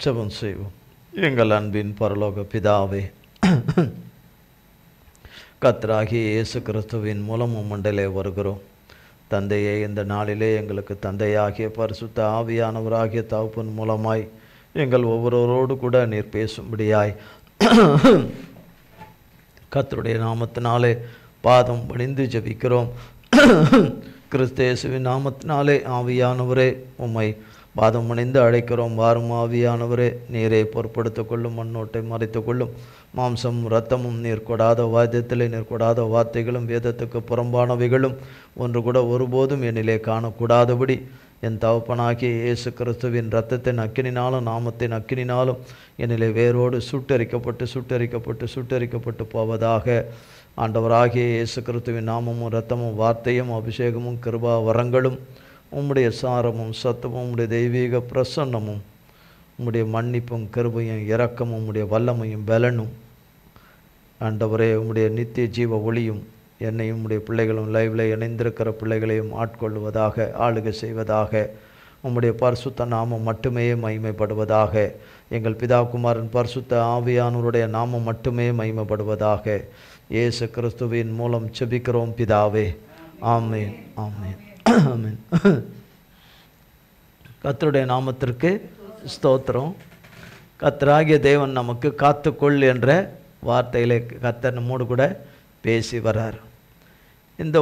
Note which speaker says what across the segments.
Speaker 1: ஜெபம் செய்வோம். எங்கள் அன்பின் பரலோக பிதாவே, கர்த்தராகிய இயேசு கிறிஸ்துவின் மூலம் உம்மண்டலே வருகிறோம். தந்தையே, இந்த நாளிலே எங்களுக்கு தந்தையாகிய பரிசுத்த ஆவியானவராகிய தகப்பன் மூலமாய் எங்கள் ஒவ்வொருவரோடு கூட நீர் பேசும்படியாய் கர்த்தருடைய நாமத்தினாலே பாதம் பணிந்து ஜெபிக்கிறோம். கிறிஸ்து இயேசுவின் நாமத்தினாலே ஆவியானவரே உம்மை பாதம் பணிந்து அழைக்கிறோம். வாரும் ஆவியானவரே, நீரை பொறுப்படுத்திக் கொள்ளும், மண்ணோட்டை மறைத்துக் கொள்ளும். மாம்சமும் இரத்தமும் நீர் கொடாத வாத்தியத்திலே நீர் கொடாத வார்த்தைகளும் வேதத்துக்கு புறம்பானவைகளும் ஒன்று கூட ஒருபோதும் என்னிலே காணக்கூடாதபடி என் தகப்பனாகிய இயேசு கிறிஸ்துவின் இரத்தத்தின் அக்கினினாலும் நாமத்தின் அக்கினினாலும் என்னிலே வேரோடு சுட்டரிக்கப்பட்டு போவதாக. ஆண்டவராகிய இயேசு கிறிஸ்துவின் நாமமும் இரத்தமும் வார்த்தையும் அபிஷேகமும் கிருபா வரங்களும் உம்முடைய சாரமும் சத்தமும் உம்முடைய தெய்வீக பிரசன்னமும் உம்முடைய மன்னிப்பும் கிருபையும் இரக்கமும் உம்முடைய வல்லமையும் பலனும் ஆண்டவரே உம்முடைய நித்திய ஜீவ ஒளியும் என்னையும் உம்முடைய பிள்ளைகளும் லைவில் இணைந்திருக்கிற பிள்ளைகளையும் ஆட்கொள்வதாக, ஆளுகை செய்வதாக. உம்முடைய பரிசுத்த நாமம் மட்டுமே மகிமைப்படுவதாக. எங்கள் பிதா குமாரன் பரிசுத்த ஆவியானவருடைய நாமம் மட்டுமே மகிமைப்படுவதாக. இயேசு கிறிஸ்துவின் மூலம் செபிக்கிறோம் பிதாவே. ஆமென், ஆமென், ஆமென். கர்த்தருடைய நாமத்திற்கு ஸ்தோத்திரம். கர்த்தராகிய தேவன் நமக்கு காத்துக்கொள் என்ற வார்த்தையிலே கர்த்தர் நம்மோடு கூட பேசி வரார். இந்த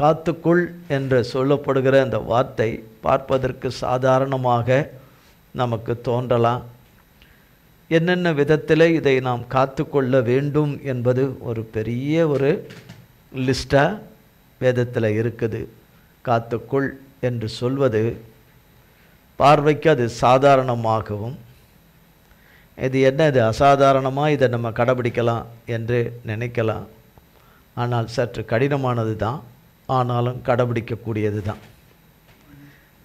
Speaker 1: காத்துக்குள் என்று சொல்லப்படுகிற இந்த வார்த்தை பார்ப்பதற்கு சாதாரணமாக நமக்கு தோன்றலாம். என்னென்ன விதத்தில் இதை நாம் காத்துக்கொள்ள வேண்டும் என்பது ஒரு பெரிய ஒரு லிஸ்டாக வேதத்தில் இருக்குது. காத்துக்குள் என்று சொல்வது பார்வைக்கு அது சாதாரணமாகவும், இது என்ன, இது அசாதாரணமாக இதை நம்ம கடைபிடிக்கலாம் என்று நினைக்கலாம். ஆனால் சற்று கடினமானது தான், ஆனாலும் கடைபிடிக்கக்கூடியது தான்.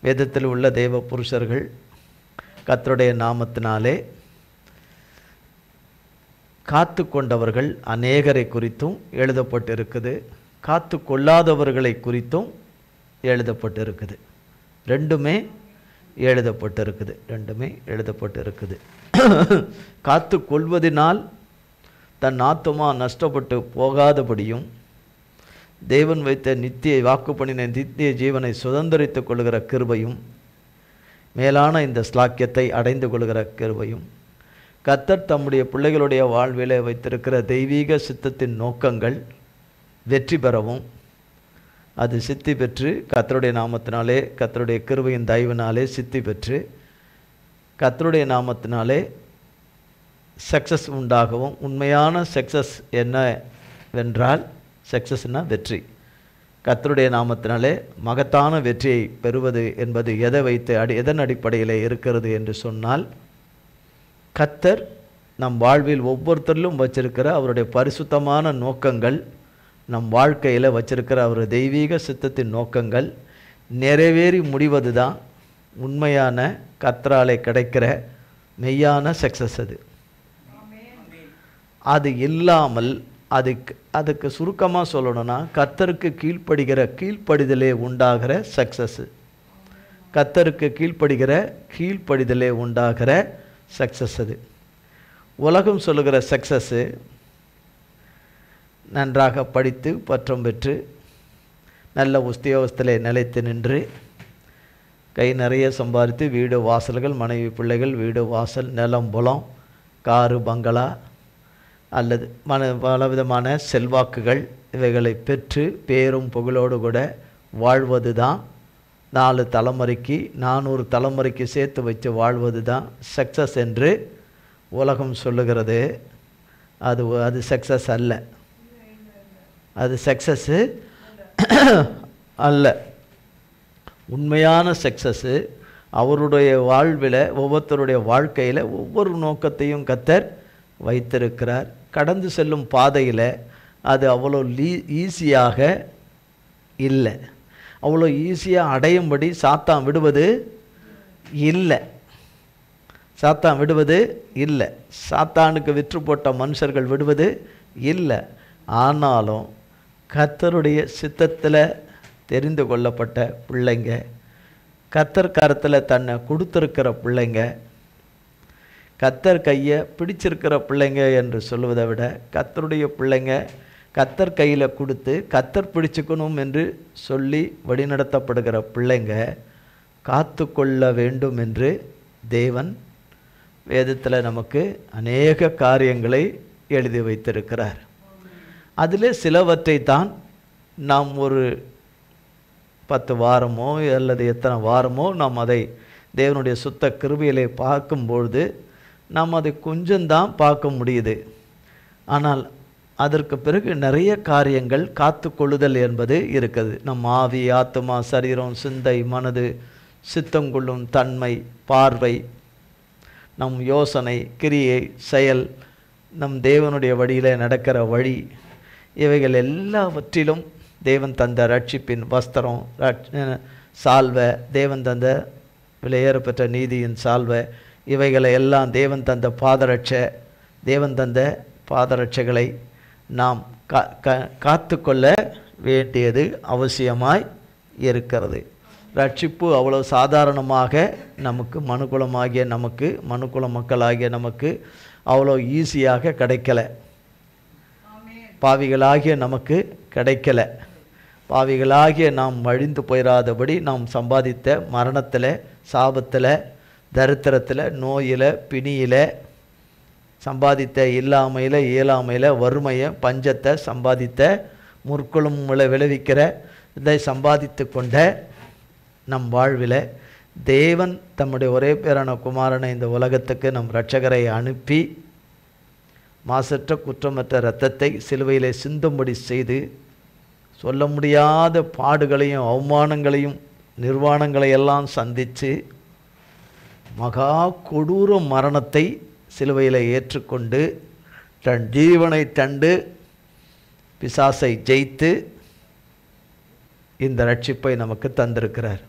Speaker 1: வேதத்தில் உள்ள தேவ புருஷர்கள் கர்த்தருடைய நாமத்தினாலே காத்து கொண்டவர்கள் அநேகரை குறித்தும் எழுதப்பட்டிருக்குது, காத்து கொள்ளாதவர்களை குறித்தும் எழுதப்பட்டிருக்குது. ரெண்டுமே எழுதப்பட்டிருக்குது. காத்து கொள்வதினால் தன் ஆத்துமா நஷ்டப்பட்டு போகாதபடியும், தேவன் வைத்த நித்திய வாக்கு பண்ணின நித்திய ஜீவனை சுதந்திரித்துக் கொள்கிற கிருபையும், மேலான இந்த ஸ்லாக்கியத்தை அடைந்து கொள்கிற கிருபையும், கர்த்தர் தம்முடைய பிள்ளைகளுடைய வாழ்விலே வைத்திருக்கிற தெய்வீக சித்தத்தின் நோக்கங்கள் வெற்றி பெறவும், அது சித்தி பெற்று கர்த்தருடைய நாமத்தினாலே, கர்த்தருடைய கிருபையின் தயவினாலே சித்தி பெற்று கர்த்தருடைய நாமத்தினாலே சக்ஸஸ் உண்டாகவும். உண்மையான சக்ஸஸ் என்னவென்றால், சக்ஸஸ்னால் வெற்றி. கர்த்தருடைய நாமத்தினாலே மகத்தான வெற்றியை பெறுவது என்பது எதை வைத்து எதன் அடிப்படையில் இருக்கிறது என்று சொன்னால், கர்த்தர் நம் வாழ்வில் ஒவ்வொருத்தரிலும் வச்சிருக்கிற அவருடைய பரிசுத்தமான நோக்கங்கள், நம் வாழ்க்கையில் வச்சிருக்கிற அவருடைய தெய்வீக சித்தத்தின் நோக்கங்கள் நிறைவேறி முடிவது தான் உண்மையான கர்த்தராலே கிடைக்கிற மெய்யான சக்ஸஸ். அது இல்லாமல் அதுக்கு சுருக்கமாக சொல்லணும்னா, கர்த்தருக்கு கீழ்ப்படிதலே உண்டாகிற சக்ஸஸ். கர்த்தருக்கு கீழ்ப்படிதலே உண்டாகிற சக்ஸஸ். அது உலகம் சொல்லுகிற சக்ஸஸ்ஸு நன்றாக படித்து பற்றம் பெற்று நல்ல உத்தியோகத்திலே நிலைத்து நின்று கை நிறைய சம்பாதித்து வீடு வாசல்கள், மனைவி பிள்ளைகள், வீடு வாசல், நிலம் புலம், காரு பங்களா அல்லது பலவிதமான செல்வாக்குகள் இவைகளை பெற்று பேரும் புகழோடு கூட வாழ்வது தான் 4 தலைமுறைக்கு 400 தலைமுறைக்கு சேர்த்து வச்சு வாழ்வது தான் சக்ஸஸ் என்று உலகம் சொல்லுகிறது. அது சக்ஸஸ் அல்ல. அது சக்ஸஸ்ஸு அல்ல. உண்மையான சக்ஸஸ்ஸு அவருடைய வாழ்வில், ஒவ்வொருத்தருடைய வாழ்க்கையில் ஒவ்வொரு நோக்கத்தையும் கர்த்தர் வைத்திருக்கிறார். கடந்து செல்லும் பாதையில் அது அவ்வளோ ஈஸியாக இல்லை. அவ்வளோ ஈஸியாக அடையும்படி சாத்தான் விடுவது இல்லை. சாத்தானுக்கு விற்று போட்ட மனுஷர்கள் விடுவது இல்லை. ஆனாலும் கர்த்தருடைய சித்தத்தில் தெரிந்து கொள்ளப்பட்ட பிள்ளைங்க, கர்த்தர் கரத்தில் தன்னை கொடுத்துருக்கிற பிள்ளைங்க, கர்த்தர் கையை பிடிச்சிருக்கிற பிள்ளைங்க என்று சொல்வதை விட கர்த்தருடைய பிள்ளைங்க கர்த்தர் கையில் கொடுத்து கர்த்தர் பிடிச்சுக்கணும் என்று சொல்லி வழிநடத்தப்படுகிற பிள்ளைங்க காத்து கொள்ள வேண்டும் என்று தேவன் வேதத்தில் நமக்கு அநேக காரியங்களை எழுதி வைத்திருக்கிறார். அதில் சிலவற்றை தான் நாம் ஒரு 10 வாரமோ அல்லது எத்தனை வாரமோ நாம் அதை தேவனுடைய சுத்த கிருபையிலே பார்க்கும்பொழுது நாம் அதை கொஞ்சம்தான் பார்க்க முடியுது. ஆனால் அதற்கு பிறகு நிறைய காரியங்கள் காத்து கொள்ளுதல் என்பது இருக்குது. நம் ஆவி, ஆத்துமா, சரீரம், சிந்தை, மனது, சித்தங்கொள்ளும் தன்மை, பார்வை, நம் யோசனை, கிரியை, செயல், நம் தேவனுடைய வழியில் நடக்கிற வழி, இவைகள் எல்லாவற்றிலும் தேவன் தந்த ரட்சிப்பின் வஸ்திரம், சால்வை, தேவன் தந்த விலையேற பெற்ற நீதியின் சால்வை, இவைகளை எல்லாம் தேவன் தந்த பாதரட்சை, தேவன் தந்த பாதரட்சைகளை நாம் காத்து கொள்ள வேண்டியது அவசியமாய் இருக்கிறது. ரட்சிப்பு அவ்வளோ சாதாரணமாக நமக்கு மனுக்குல மக்களாகிய நமக்கு அவ்வளோ ஈஸியாக கிடைக்கல. பாவிகளாகிய நமக்கு கிடைக்கல. பாவிகளாகிய நாம் அழிந்து போயிடாதபடி நாம் சம்பாதித்த மரணத்தில், சாபத்தில், தரித்திரத்தில், நோயில், பிணியில் சம்பாதித்த, இல்லாமையில், இயலாமையில், வறுமையை, பஞ்சத்தை சம்பாதித்த, முற்குளம் விளைவிக்கிற இதை சம்பாதித்து கொண்ட நம் வாழ்வில் தேவன் தம்முடைய ஒரே பேரான குமாரனை இந்த உலகத்துக்கு நம் இரட்சகரை அனுப்பி மாசற்ற குற்றமற்ற இரத்தத்தை சிலுவையிலே சிந்தும்படி செய்து சொல்ல முடியாத பாடுகளையும் அவமானங்களையும் நிர்வாணங்களையெல்லாம் சந்தித்து மகா கொடூர மரணத்தை சிலுவையில் ஏற்றுக்கொண்டு தன் ஜீவனை தண்டு பிசாசை ஜெயித்து இந்த ரட்சிப்பை நமக்கு தந்திருக்கிறார்.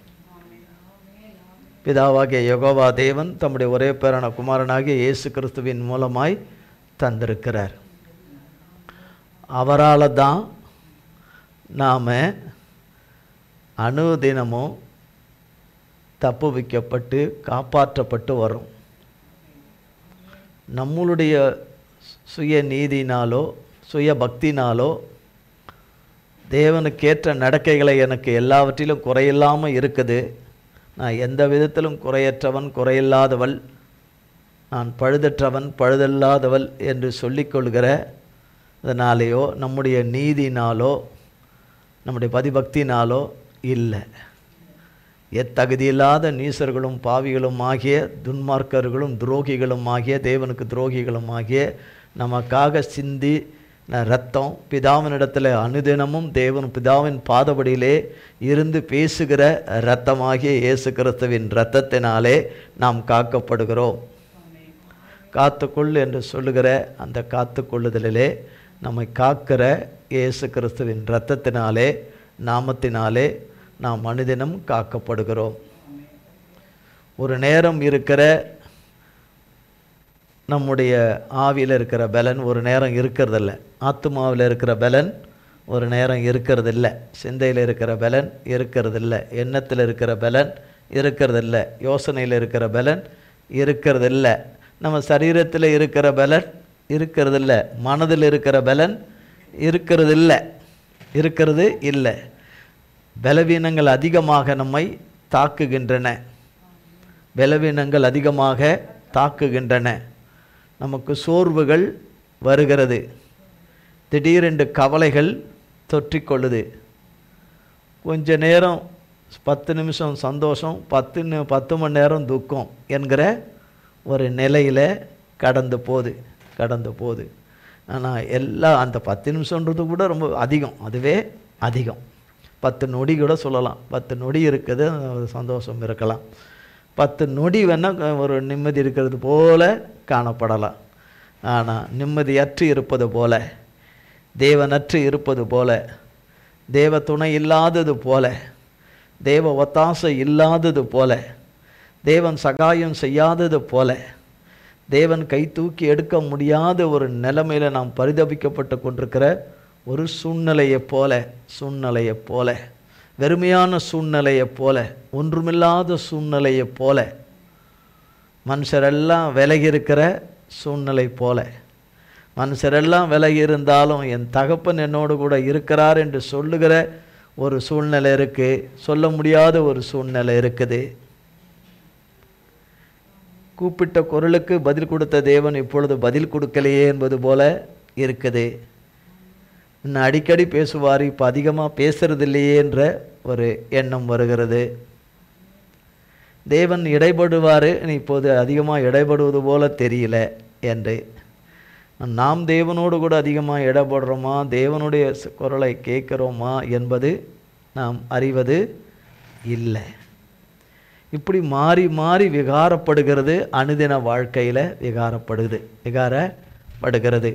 Speaker 1: பிதாவாகிய யெகோவா தேவன் தம்முடைய ஒரே பேரான குமாரனாகிய இயேசு கிறிஸ்துவின் மூலமாய் தந்திருக்கிறார். அவரால் தான் நாம் அனுதினமும் தப்பு வைக்கப்பட்டு காப்பாற்றப்பட்டு வரும். நம்மளுடைய சுய நீதினாலோ சுய பக்தினாலோ தேவனுக்கேற்ற நடக்கைகளை எனக்கு எல்லாவற்றிலும் குறையில்லாமல் இருக்குது, நான் எந்த விதத்திலும் குறையற்றவன் குறையில்லாதவள், நான் பழுதற்றவன் பழுதல்லாதவள் என்று சொல்லிக்கொள்கிற அதனாலேயோ நம்முடைய நீதினாலோ நம்முடைய பதிபக்தினாலோ இல்லை. எத்தகுதியில்லாத நீசர்களும் பாவிகளும் ஆகிய துன்மார்க்கர்களும் துரோகிகளும் ஆகிய தேவனுக்கு துரோகிகளும் ஆகிய நமக்காக சிந்தி இரத்தம் பிதாவினிடத்தில் அனுதினமும் தேவன் பிதாவின் பாதபடியிலே இருந்து பேசுகிற இரத்தமாகிய இயேசு கிறிஸ்துவின் இரத்தத்தினாலே நாம் காக்கப்படுகிறோம். காத்துக்கொள் என்று சொல்லுகிற அந்த காத்துக்கொள்ளுதலிலே நம்மை காக்கிற இயேசு கிறிஸ்துவின் இரத்தத்தினாலே நாமத்தினாலே நாம் அனுதினம் காக்கப்படுகிறோம். ஒரு நேரம் இருக்கிற நம்முடைய ஆவியில் இருக்கிற பலன் ஒரு நேரம் இருக்கிறதில்ல, ஆத்துமாவில் இருக்கிற பலன் ஒரு நேரம் இருக்கிறதில்ல, சிந்தையில் இருக்கிற பலன் இருக்கிறதில்ல, எண்ணத்தில் இருக்கிற பலன் இருக்கிறதில்ல, யோசனையில் இருக்கிற பலன் இருக்கிறதில்ல, நம்ம சரீரத்தில் இருக்கிற பலன் இருக்கிறதில்ல, மனதில் இருக்கிற பலன் இருக்கிறது இல்லை. பலவீனங்கள் அதிகமாக நம்மை தாக்குகின்றன. பலவீனங்கள் அதிகமாக தாக்குகின்றன. நமக்கு சோர்வுகள் வருகிறது. திடீரென்று கவலைகள் தொற்றிக்கொள்ளுது. கொஞ்ச நேரம் 10 நிமிஷம் சந்தோஷம், 10 மணி நேரம் துக்கம் என்கிற ஒரு நிலையில் கடந்து போகுது. ஆனால் எல்லாம் அந்த 10 நிமிஷன்றது கூட ரொம்ப அதிகம், அதுவே அதிகம். 10 நொடி கூட சொல்லலாம். 10 நொடி இருக்குது, சந்தோஷம் இருக்கலாம். 10 நொடி வேணால் ஒரு நிம்மதி இருக்கிறது போல காணப்படலாம். ஆனால் நிம்மதியற்று இருப்பது போல, தேவனற்று இருப்பது போல, தேவ துணை இல்லாதது போல, தேவ ஒத்தாசை இல்லாதது போல, தேவன் சகாயம் செய்யாதது போல, தேவன் கை தூக்கி எடுக்க முடியாத ஒரு நிலைமையில் நாம் பரிதபிக்கப்பட்டு கொண்டிருக்கிற ஒரு சூழ்நிலையைப் போல, வெறுமையான சூழ்நிலையைப் போல, ஒன்றுமில்லாத சூழ்நிலையைப் போல மனுஷரெல்லாம் விலகி இருக்கிற சூழ்நிலை போல, மனுஷரெல்லாம் விலகி இருந்தாலும் என் தகப்பன் என்னோடு கூட இருக்கிறார் என்று சொல்லுகிற ஒரு சூழ்நிலை இருக்குது. சொல்ல முடியாத ஒரு சூழ்நிலை இருக்குது. கூப்பிட்ட குரலுக்கு பதில் கொடுத்த தேவன் இப்பொழுது பதில் கொடுக்கலையே என்பது போல இருக்குது. இன்னும் அடிக்கடி பேசுவார், இப்போ அதிகமாக பேசுறதில்லையே என்ற ஒரு எண்ணம் வருகிறது. தேவன் இடைபடுவார், இப்போது அதிகமாக இடைபடுவது போல தெரியல என்று. நாம் தேவனோடு கூட அதிகமாக இடப்படுறோமா, தேவனுடைய குரலை கேட்குறோமா என்பது நாம் அறிவது இல்லை. இப்படி மாறி மாறி விகாரப்படுகிறது. அனுதின வாழ்க்கையில் விகாரப்படுகிறது.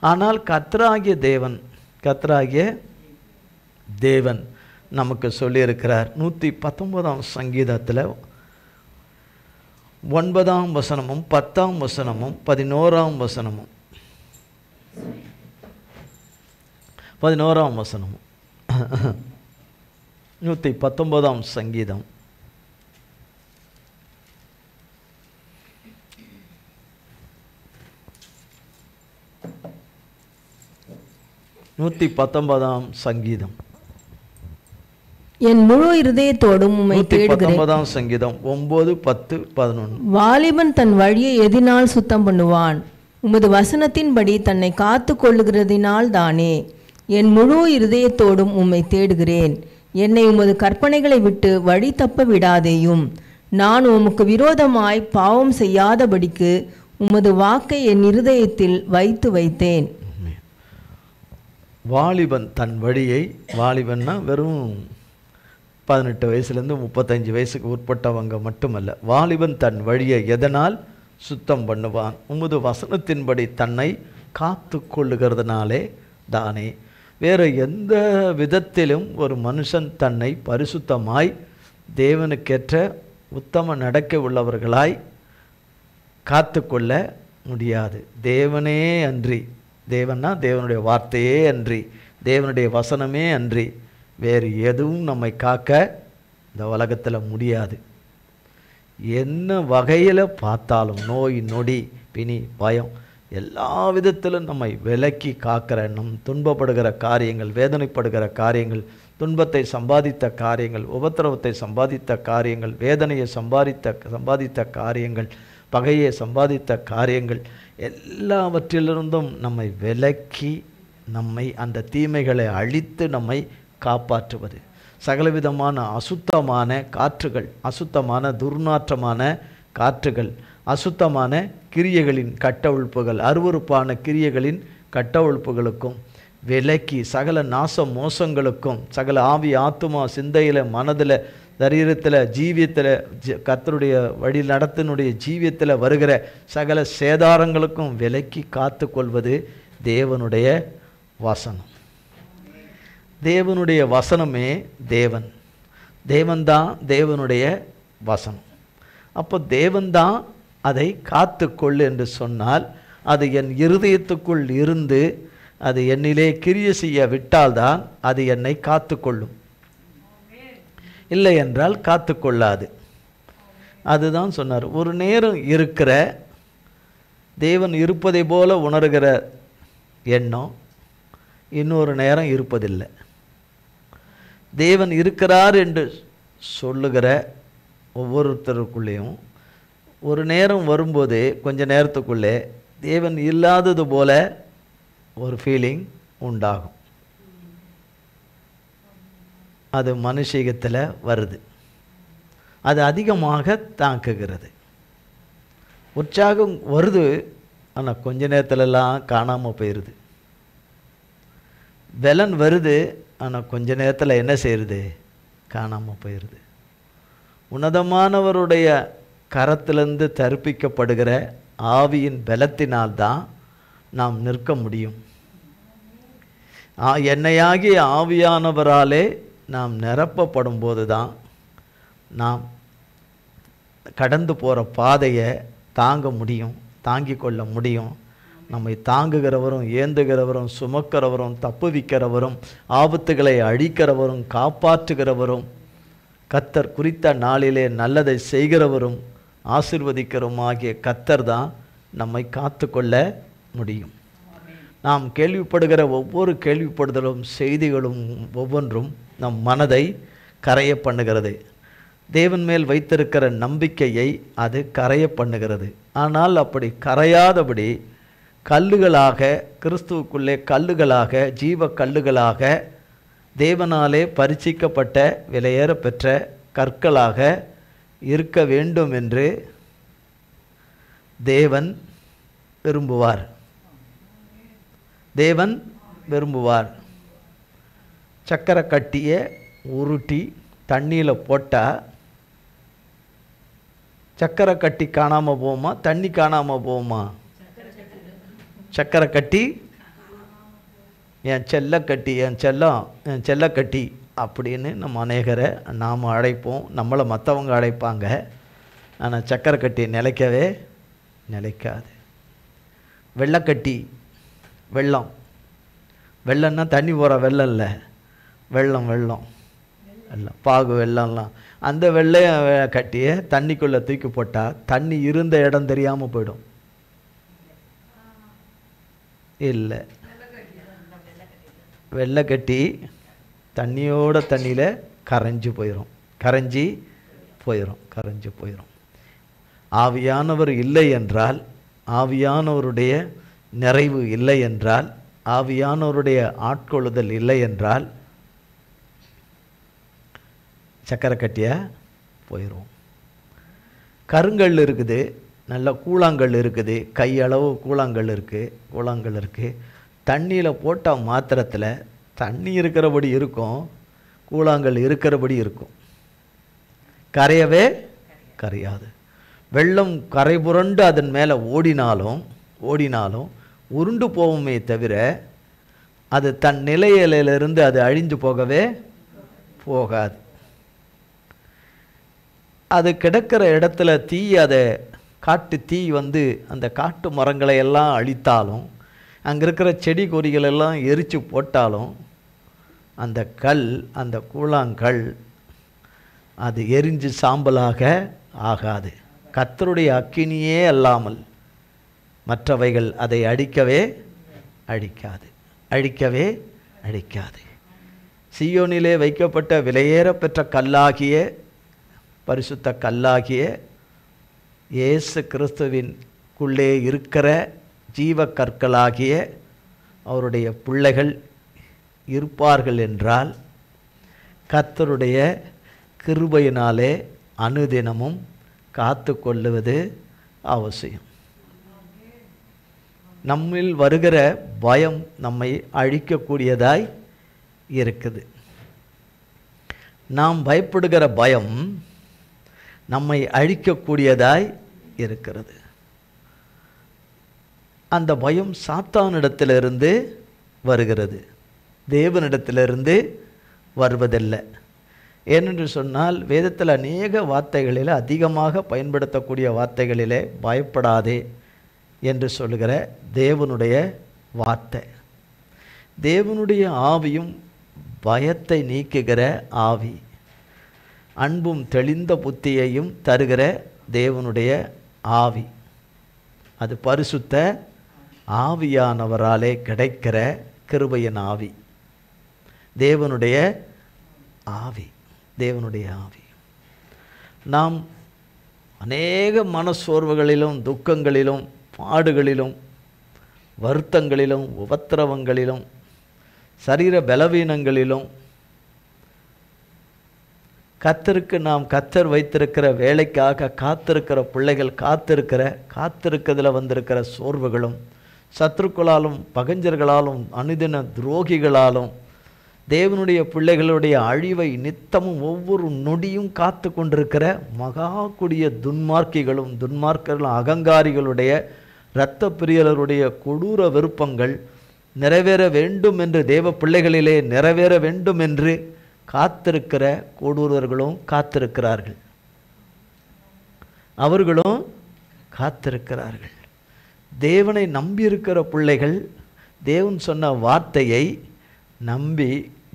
Speaker 1: ஆனால் கர்த்தராகிய தேவன் நமக்கு சொல்லியிருக்கிறார். 119ஆம் சங்கீதத்தில் 9ஆம் வசனமும் 10ஆம் வசனமும் 11ஆம் வசனமும் 11ஆம் வசனமும் 119ஆம் சங்கீதம் 119ஆம் சங்கீதம்
Speaker 2: என் முழு இருதயத்தோடும் உம்மை தேடுகிறேன்.
Speaker 1: 119ஆம் சங்கீதம் 9, 10, 11.
Speaker 2: வாலிபன் தன் வழியை எதினால் சுத்தம் பண்ணுவான்? உமது வசனத்தின்படி தன்னை காத்து கொள்ளுகிறதினால் தானே. என் முழு இருதயத்தோடும் உம்மை தேடுகிறேன். என்னை உமது கற்பனைகளை விட்டு வழி தப்ப விடாதேயும். நான் உமக்கு விரோதமாய் பாவம் செய்யாதபடிக்கு உமது வாக்கை என் இருதயத்தில் வைத்தேன்.
Speaker 1: வாலிபன் தன் வழியை, வாலிபன்னா வெறும் 18 வயசுலேருந்து 35 வயசுக்கு உட்பட்டவங்க மட்டுமல்ல, வாலிபன் தன் வழியை எதனால் சுத்தம் பண்ணுவான்? உமது வசனத்தின்படி தன்னை காத்து கொள்ளுகிறதுனாலே தானே. வேறு எந்த விதத்திலும் ஒரு மனுஷன் தன்னை பரிசுத்தமாய் தேவனுக்கேற்ற உத்தம நடக்க உள்ளவர்களாய் காத்து கொள்ள முடியாது. தேவனே அன்றி, தேவன்னா தேவனுடைய வார்த்தையே அன்றி, தேவனுடைய வசனமே அன்றி வேறு எதுவும் நம்மை காக்க இந்த உலகத்தில் முடியாது. என்ன வகையில் பார்த்தாலும் நோய் நொடி பிணி பயம் எல்லா விதத்திலும் நம்மை விலக்கி காக்கிற, நம் துன்பப்படுகிற காரியங்கள், வேதனைப்படுகிற காரியங்கள், துன்பத்தை சம்பாதித்த காரியங்கள், உபத்திரவத்தை சம்பாதித்த காரியங்கள், வேதனையை சம்பாதித்த காரியங்கள், பகையை சம்பாதித்த காரியங்கள் எல்லாவற்றிலிருந்தும் நம்மை விலக்கி நம்மை அந்த தீமைகளை அழித்து நம்மை காப்பாற்றுவது. சகலவிதமான அசுத்தமான காற்றுகள், அசுத்தமான துர்நாற்றமான காற்றுகள், அசுத்தமான கிரியைகளின் கட்டவிழ்ப்புகள், அருவருப்பான கிரியைகளின் கட்டவிழ்ப்புகளுக்கும் விலக்கி சகல நாச மோசங்களுக்கும், சகல ஆவி ஆத்துமா சிந்தையில் மனதில் சரீரத்தில் ஜீவியத்தில் கர்த்தருடைய வழி நடத்தினுடைய ஜீவியத்தில் வருகிற சகல சேதாரங்களுக்கும் விலக்கி காத்து கொள்வது தேவனுடைய வசனம். தேவனுடைய வசனமே தேவன்தான் தேவனுடைய வசனம். அப்போ தேவன்தான் அதை காத்து கொள் என்று சொன்னால் அது என் இருதயத்துக்குள் இருந்து அது என்னிலே கிரியை செய்ய விட்டால்தான் அது என்னை காத்து கொள்ளும். இல்லை என்றால் காத்து கொள்ளாது. அதுதான் சொன்னார். ஒரு நேரம் இருக்கிற தேவன் இருப்பதை போல உணர்கிற எண்ணம் இன்னொரு நேரம் இருப்பதில்லை. தேவன் இருக்கிறார் என்று சொல்லுகிற ஒவ்வொருத்தருக்குள்ளேயும் ஒரு நேரம் வரும்போது கொஞ்ச நேரத்துக்குள்ளே தேவன் இல்லாதது போல ஒரு ஃபீலிங் உண்டாகும். அது மனுஷீகத்தில் வருது. அது அதிகமாக தாக்குகிறது. உற்சாகம் வருது, ஆனால் கொஞ்ச நேரத்துலலாம் காணாமல் போயிடுது. பலன் வருது, ஆனால் கொஞ்ச நேரத்தில் என்ன செய்யுது? காணாமல் போயிடுது. உன்னதமானவருடைய கரத்திலிருந்து தரிப்பிக்கப்படுகிற ஆவியின் பலத்தினால்தான் நாம் நிற்க முடியும். என்னையாகிய ஆவியானவராலே நாம் நிரப்பப்படும் போது தான் நாம் கடந்து போகிற பாதையை தாங்க முடியும், தாங்கிக் கொள்ள முடியும். நம்மை தாங்குகிறவரும், ஏந்துகிறவரும், சுமக்கிறவரும், தப்புவிக்கிறவரும், ஆபத்துகளை அழிக்கிறவரும், காப்பாற்றுகிறவரும், கர்த்தர் குறித்த நாளிலே நல்லதை செய்கிறவரும், ஆசீர்வதிக்கிறோமாகிய கர்த்தர் தான் நம்மை காத்து கொள்ள முடியும். நாம் கேள்விப்படுகிற ஒவ்வொரு கேள்விப்படுதலும் செய்திகளும் ஒவ்வொன்றும் நம் மனதை கரைய பண்ணுகிறது. தேவன் மேல் வைத்திருக்கிற நம்பிக்கையை அது கரைய பண்ணுகிறது. ஆனால் அப்படி கரையாதபடி கல்லுகளாக, கிறிஸ்துவுக்குள்ளே கல்லுகளாக, ஜீவ கல்லுகளாக, தேவனாலே பரிசிக்கப்பட்ட விலையேற பெற்ற கற்களாக இருக்க வேண்டும் என்று தேவன் விரும்புவார். தேவன் விரும்புவார். சக்கரை கட்டியை உருட்டி தண்ணியில் போட்டால் சக்கரை கட்டி காணாமல் போகுமா, தண்ணி காணாமல் போகுமா? சக்கரை கட்டி என் செல்லக்கட்டி, என் செல்லக்கட்டி அப்படின்னு நம்ம அநேகரை நாம் அழைப்போம், நம்மளை மற்றவங்க அழைப்பாங்க. ஆனால் சக்கரை கட்டி நிலைக்கவே நிலைக்காது. வெள்ளக்கட்டி, வெள்ளம்னா தண்ணி போகிற வெள்ளம் இல்லை, வெள்ளம் பாகு வெள்ளம்லாம். அந்த வெள்ளைய கட்டியை தண்ணிக்குள்ளே தூக்கி போட்டால் தண்ணி இருந்த இடம் தெரியாமல் போயிடும். இல்லை, வெள்ளைக்கட்டி தண்ணியில் கரைஞ்சு போயிடும். ஆவியானவர் இல்லை என்றால், ஆவியானவருடைய நிறைவு இல்லை என்றால், ஆவியானவருடைய ஆட்கொள்ளுதல் இல்லை என்றால் சக்கரை கட்டியாக போயிடும். கருங்கல் இருக்குது, நல்ல கூழாங்கல் இருக்குது, கையளவு கூழாங்கல் இருக்குது. தண்ணியில் போட்டால் மாத்திரத்தில் தண்ணி இருக்கிறபடி இருக்கும், கூழாங்கல் இருக்கிறபடி இருக்கும், கரையவே கரையாது. வெள்ளம் கரை புரண்டு அதன் மேலே ஓடினாலும் உருண்டு போகுமே தவிர அது தன் நிலையிலிருந்து அது அழிந்து போகவே போகாது. அது கிடக்கிற இடத்துல தீ, அதை காட்டு தீ வந்து அந்த காட்டு மரங்களை எல்லாம் அழித்தாலும், அங்கே இருக்கிற செடி கொடிகள் எல்லாம் எரித்து போட்டாலும், அந்த கல், அந்த கூழாங்கல் அது எரிஞ்சு சாம்பலாக ஆகாது. கர்த்தருடைய அக்கினியே அல்லாமல் மற்றவைகள் அதை அழிக்கவே அழிக்காது. சீயோனிலே வைக்கப்பட்ட விலையேற பெற்ற கல்லாகிய, பரிசுத்த கல்லாகிய இயேசு கிறிஸ்துவின்குள்ளே இருக்கிற ஜீவ கற்களாகிய அவருடைய பிள்ளைகள் இருப்பார்கள் என்றால், கர்த்தருடைய கிருபையினாலே அனுதினமும் காத்து கொள்ளுவது அவசியம். நம்மில் வருகிற பயம் நம்மை அழிக்கக்கூடியதாய் இருக்குது. நாம் பயப்படுகிற பயம் நம்மை அழிக்கக்கூடியதாய் இருக்கிறது. அந்த பயம் சாத்தானிடத்திலிருந்து வருகிறது, தேவனிடத்திலிருந்து வருவதில்லை. ஏனென்று சொன்னால், வேதத்தில் அநேக வார்த்தைகளில், அதிகமாக பயன்படுத்தக்கூடிய வார்த்தைகளிலே பயப்படாதே என்று சொல்லுகிற தேவனுடைய வார்த்தை. தேவனுடைய ஆவியும் பயத்தை நீக்குகிற ஆவி, அன்பும் தெளிந்த புத்தியையும் தருகிற தேவனுடைய ஆவி. அது பரிசுத்த ஆவியானவராலே கிடைக்கிற கிருபையின் ஆவி, தேவனுடைய ஆவி. நாம் அநேக மனசோர்வுகளிலும், துக்கங்களிலும், பாடுகளிலும், வருத்தங்களிலும், உபத்திரவங்களிலும், சரீர பலவீனங்களிலும் கர்த்தர் வைத்திருக்கிற வேலைக்காக காத்திருக்கிற பிள்ளைகள் காத்திருக்கிறதுல வந்திருக்கிற சோர்வுகளும், சத்துருக்களாலும், பகஞ்சர்களாலும், அனுதின துரோகிகளாலும், தேவனுடைய பிள்ளைகளுடைய அழிவை நித்தமும் ஒவ்வொரு நொடியும் காத்து கொண்டிருக்கிற மகா கொடிய துன்மார்க்கர்களும், அகங்காரிகளுடைய, இரத்த பிரியலருடைய கொடூர விருப்பங்கள் நிறைவேற வேண்டும் என்று, தேவ பிள்ளைகளிலே நிறைவேற வேண்டும் என்று காத்திருக்கிற கொடூரர்களும் காத்திருக்கிறார்கள். அவர்களும் காத்திருக்கிறார்கள். தேவனை நம்பியிருக்கிற பிள்ளைகள் தேவன் சொன்ன வார்த்தையை நம்பி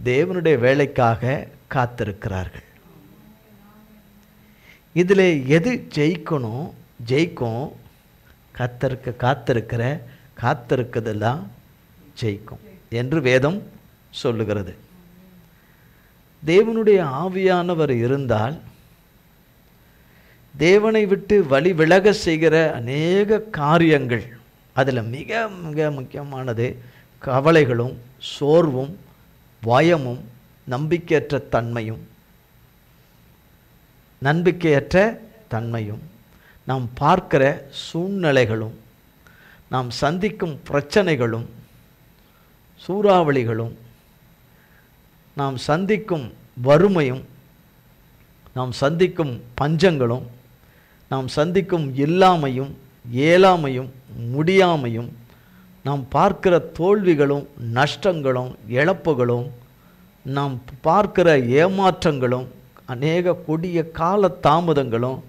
Speaker 1: தேவனுடைய வேலைக்காக காத்திருக்கிறார்கள். இதில் எது ஜெயிக்கும்? காத்திருக்கிறதெல்லாம் ஜெயிக்கும் என்று வேதம் சொல்லுகிறது. தேவனுடைய ஆவியானவர் இருந்தால் தேவனை விட்டு வழி விலக செய்கிற அநேக காரியங்கள், அதில் மிக மிக முக்கியமானது கவலைகளும் சோர்வும் பயமும் நம்பிக்கையற்ற தன்மையும் நாம் பார்க்கிற சூழ்நிலைகளும் நாம் சந்திக்கும் பிரச்சனைகளும் சூறாவளிகளும் நாம் சந்திக்கும் வறுமையும் நாம் சந்திக்கும் பஞ்சங்களும் நாம் சந்திக்கும் இல்லாமையும் இயலாமையும் முடியாமையும் நாம் பார்க்கிற தோல்விகளும் நஷ்டங்களும் இழப்புகளும் நாம் பார்க்கிற ஏமாற்றங்களும் அநேக கொடிய கால தாமதங்களும்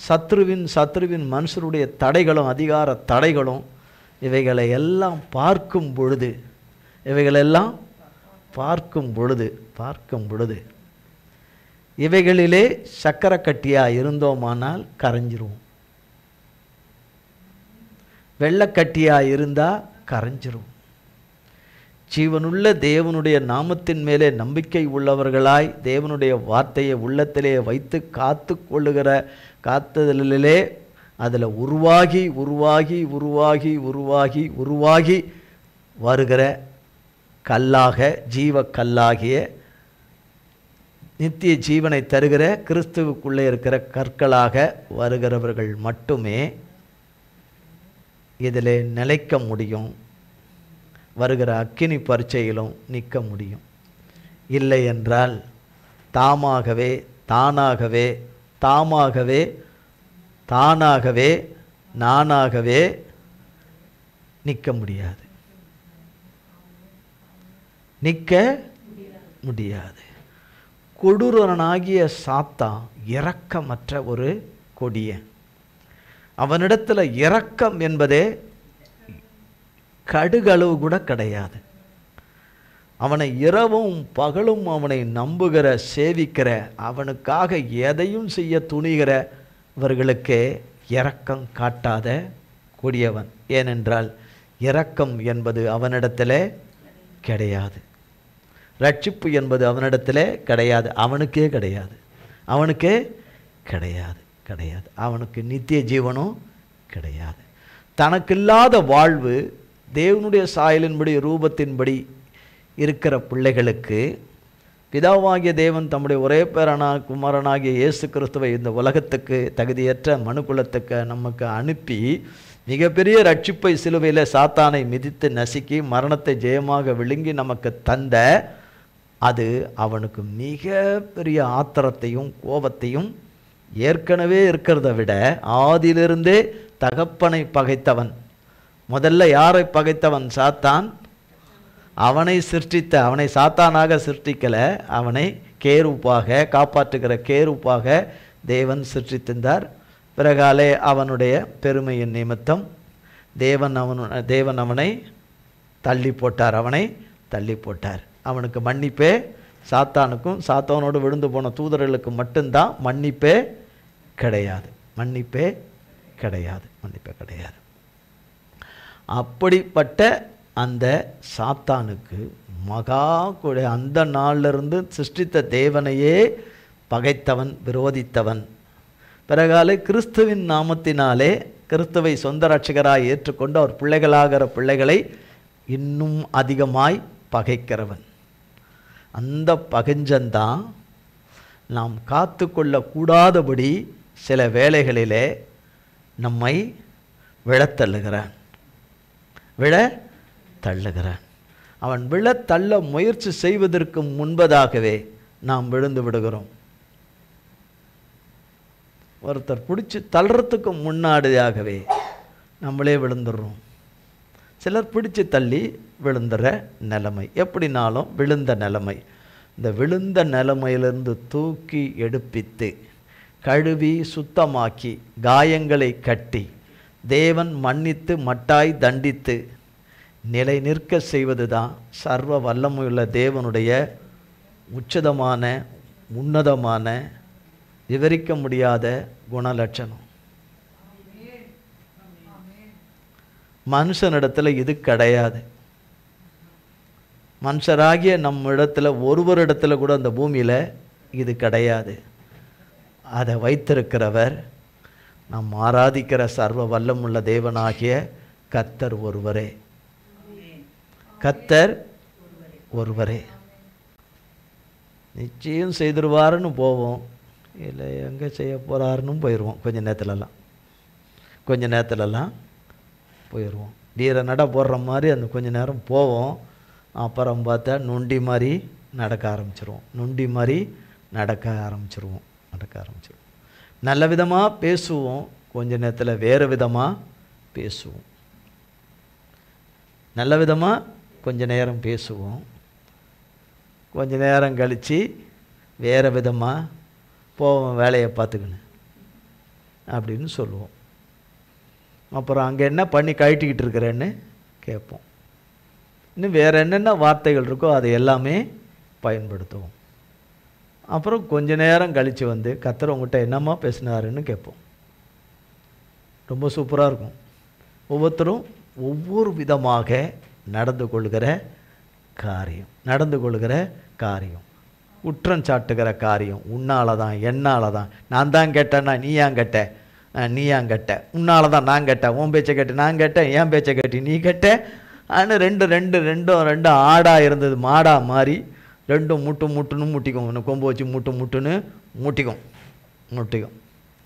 Speaker 1: சத்ருவின் மனுஷருடைய தடைகளும் அதிகார தடைகளும் இவைகளை எல்லாம் பார்க்கும் பொழுது இவைகளிலே சக்கரை கட்டியாக இருந்தோமானால் கரைஞ்சிருவோம். வெள்ளக்கட்டியாக இருந்தால் கரைஞ்சிரும். ஜீவனுள்ள தேவனுடைய நாமத்தின் மேலே நம்பிக்கை உள்ளவர்களாய் தேவனுடைய வார்த்தையை உள்ளத்திலே வைத்து காத்துதலிலே அதில் உருவாகி வருகிற கல்லாக, ஜீவ கல்லாகிய நித்திய ஜீவனை தருகிற கிறிஸ்துவுக்குள்ளே இருக்கிற கற்களாக வருகிறவர்கள் மட்டுமே இதில் நிலைக்க முடியும். வருகிற அக்கினி பரீட்சையிலும் நிற்க முடியும். இல்லை என்றால் தானாகவே நானாகவே நிற்க முடியாது. கொடூரனாகிய சாத்தான் இரக்கமற்ற ஒரு கொடியன். அவனிடத்தில் இரக்கம் என்பதே கடுகளவு கூட கிடையாது. அவனை இரவும் பகலும் அவனை நம்புகிற, சேவிக்கிற, அவனுக்காக எதையும் செய்ய துணிகிறவர்களுக்கே இரக்கம் காட்டாத கொடியவன். ஏனென்றால் இரக்கம் என்பது அவனிடத்தில் கிடையாது. ரட்சிப்பு என்பது அவனிடத்தில் கிடையாது. அவனுக்கே கிடையாது. அவனுக்கு நித்திய ஜீவனும் கிடையாது. தனக்கில்லாத வாழ்வு தேவனுடைய சாயலின்படி ரூபத்தின்படி இருக்கிற பிள்ளைகளுக்கு பிதாவாகிய தேவன் தம்முடைய ஒரே குமாரனாகிய இயேசு கிறிஸ்துவை இந்த உலகத்துக்கு தகுதியற்ற மனுக்குலத்துக்கு நமக்கு அனுப்பி மிகப்பெரிய ரட்சிப்பை சிலுவையில் சாத்தானை மிதித்து நசுக்கி மரணத்தை ஜெயமாக விழுங்கி நமக்கு தந்த அது அவனுக்கு மிக பெரிய ஆத்திரத்தையும் கோபத்தையும் ஏற்கனவே இருக்கிறத விட ஆதியிலிருந்தே தகப்பனை பகைத்தவன். முதல்ல யாரை பகைத்தவன்? சாத்தான். அவனை சாத்தானாக சிருஷ்டிக்கலை, அவனை காப்பாற்றுகிற கேருப்பாக தேவன் சிருஷ்டித்திருந்தார். பிறகாலே அவனுடைய பெருமையின் நிமித்தம் தேவன் அவனை தள்ளி போட்டார். அவனுக்கு மன்னிப்பே சாத்தானுக்கும் சாத்தானோடு விழுந்து போன தூதர்களுக்கு மட்டும்தான் மன்னிப்பே கிடையாது. அப்படிப்பட்ட அந்த சாத்தானுக்கு அந்த நாளிலிருந்து சிருஷ்டித்த தேவனையே பகைத்தவன், விரோதித்தவன். பிறகாலே கிறிஸ்துவின் நாமத்தினாலே கிறிஸ்துவை சொந்த ரட்சகராய் ஏற்றுக்கொண்டு அவர் பிள்ளைகளாகிற பிள்ளைகளை இன்னும் அதிகமாய் பகைக்கிறவன். அந்த பகைஞ்சந்தான் நாம் காத்து கொள்ளக்கூடாதபடி சில வேளைகளிலே நம்மை விழத்தள்ளுகிறான். அவன் விழத்தள்ள முயற்சி செய்வதற்கு முன்பதாகவே நாம் விழுந்து விடுகிறோம். ஒருத்தர் பிடிச்சி தள்ளுறதுக்கு முன்னாடியாகவே நம்மளே விழுந்துடுறோம். சிலர் பிடிச்சி தள்ளி விழுந்துற நிலைமை. எப்படினாலும் விழுந்த நிலைமை. இந்த விழுந்த நிலைமையிலிருந்து தூக்கி எடுப்பித்து கழுவி சுத்தமாக்கி காயங்களை கட்டி தேவன் மன்னித்து மட்டாய் தண்டித்து நிலை நிற்க செய்வது தான் சர்வ வல்லமையுள்ள தேவனுடைய உன்னதமான விவரிக்க முடியாத குணலட்சணம். மனுஷனிடத்தில் இது கிடையாது. மனுஷராகிய நம்ம இடத்துல ஒருவரிடத்துல கூட அந்த பூமியில் இது கிடையாது. அதை வைத்திருக்கிறவர் நாம் ஆராதிக்கிற சர்வ வல்லமுள்ள தேவனாகிய கர்த்தர் ஒருவரே. கர்த்தர் ஒருவரே. நிச்சயம் செய்திருவாருன்னு போவோம், இல்லை எங்கே செய்ய போகிறாருன்னு போயிடுவோம். கொஞ்ச நேரத்துலலாம் போயிடுவோம். வீர நட போடுற மாதிரி அந்த கொஞ்ச நேரம் போவோம். அப்புறம் பார்த்தா நொண்டி மாதிரி நடக்க ஆரம்பிச்சிருவோம். நல்ல விதமாக பேசுவோம், கொஞ்ச நேரத்தில் வேறு விதமாக பேசுவோம். நல்ல விதமாக கொஞ்ச நேரம் பேசுவோம், கொஞ்ச நேரம் கழித்து வேறு விதமாக போவோம், வேலையை பார்த்துக்கணும் அப்படின்னு சொல்லுவோம். அப்புறம் அங்கே என்ன பண்ணி கழட்டிக்கிட்டு இருக்கிறேன்னு கேட்போம். இன்னும் வேறு என்னென்ன வார்த்தைகள் இருக்கோ அதை எல்லாமே பயன்படுத்துவோம். அப்புறம் கொஞ்ச நேரம் கழித்து வந்து கர்த்தர் உங்கள்கிட்ட என்னம்மா பேசினாருன்னு கேட்போம். ரொம்ப சூப்பராக இருக்கும். ஒவ்வொருத்தரும் ஒவ்வொரு விதமாக நடந்து கொள்கிற காரியம், குற்றம் சாட்டுகிற காரியம். உன்னால தான், என்னால் தான், நான் தான் கேட்டேன்னா நீ ஏன் கேட்ட, உன்னால தான் நான் கேட்டேன், உன் பேச்சை கேட்டு நான் கேட்டேன், என் பேச்சை கேட்டு நீ கேட்ட. ஆனால் ரெண்டும் ஆடாக இருந்தது மாடா மாறி ரெண்டும் முட்டுன்னு முட்டிக்கும். இன்னும் கொம்பு வச்சு முட்டுன்னு முட்டிக்கும்.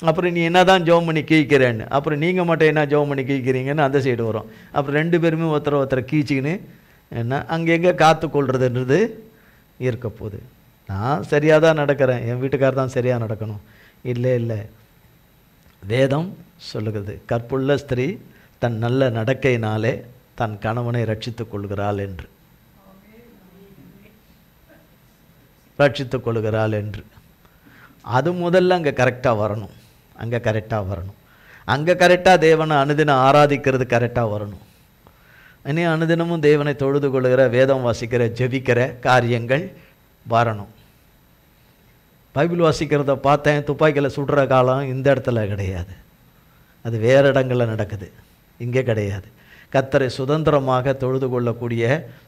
Speaker 1: அப்புறம் நீ என்ன தான் ஜெபம் பண்ணி கீய்க்கிறேன்னு, அப்புறம் நீங்கள் மட்டும் என்ன ஜெபம் பண்ணி கீய்க்கிறீங்கன்னு அந்த சைடு வரும். அப்புறம் ரெண்டு பேருமே ஒருத்தரை கீச்சிக்கின்னு என்ன அங்கே எங்கே காத்து கொள்றதுன்றது இருக்க போகுது. நான் சரியாக தான் நடக்கிறேன், என் வீட்டுக்காரர் தான் சரியாக நடக்கணும். இல்லை, வேதம் சொல்லுகிறது, கற்புள்ள ஸ்திரீ தன் நல்ல நடக்கையினாலே தன் கணவனை ரட்சித்துக் கொள்கிறாள் என்று. அது முதல்ல அங்கே கரெக்டாக வரணும். அங்கே கரெக்டாக தேவனை அனுதினம் ஆராதிக்கிறது கரெக்டாக வரணும். இனி அனுதினமும் தேவனை தொழுது கொள்கிற, வேதம் வாசிக்கிற, ஜெபிக்கிற காரியங்கள் வரணும். பைபிள் வாசிக்கிறத பார்த்தேன், துப்பாக்கியில் சுடுற காலம் இந்த இடத்துல கிடையாது, அது வேறு இடங்களில் நடக்குது, இங்கே கிடையாது. கர்த்தரை சுதந்திரமாக தொழுது கொள்ளக்கூடிய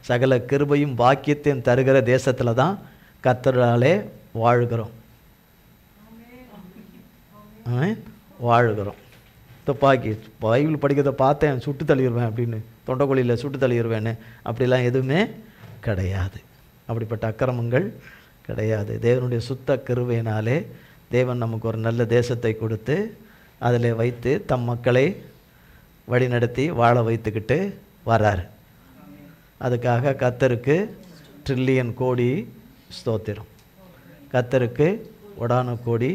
Speaker 1: சகல கிருபையும் பாக்கியத்தையும் தருகிற தேசத்தில் தான் கர்த்தராலே வாழ்கிறோம். துப்பாக்கி பைபிள் படிக்கிறத பார்த்தேன், சுட்டு தள்ளிடுவேன் அப்படின்னு, தொண்டைக்குழியில் சுட்டு தள்ளிடுவேன்னு அப்படிலாம் எதுவுமே கிடையாது. அப்படிப்பட்ட அக்கிரமங்கள் கிடையாது. தேவனுடைய சுத்த கிருபையினாலே தேவன் நமக்கு ஒரு நல்ல தேசத்தை கொடுத்து அதில் வைத்து தம் மக்களை வழிநடத்தி வாழ வைத்துக்கிட்டு வராரு. அதுக்காக கர்த்தருக்கு ட்ரில்லியன் கோடி ஸ்தோத்திரம், கர்த்தருக்கு கோடான கோடி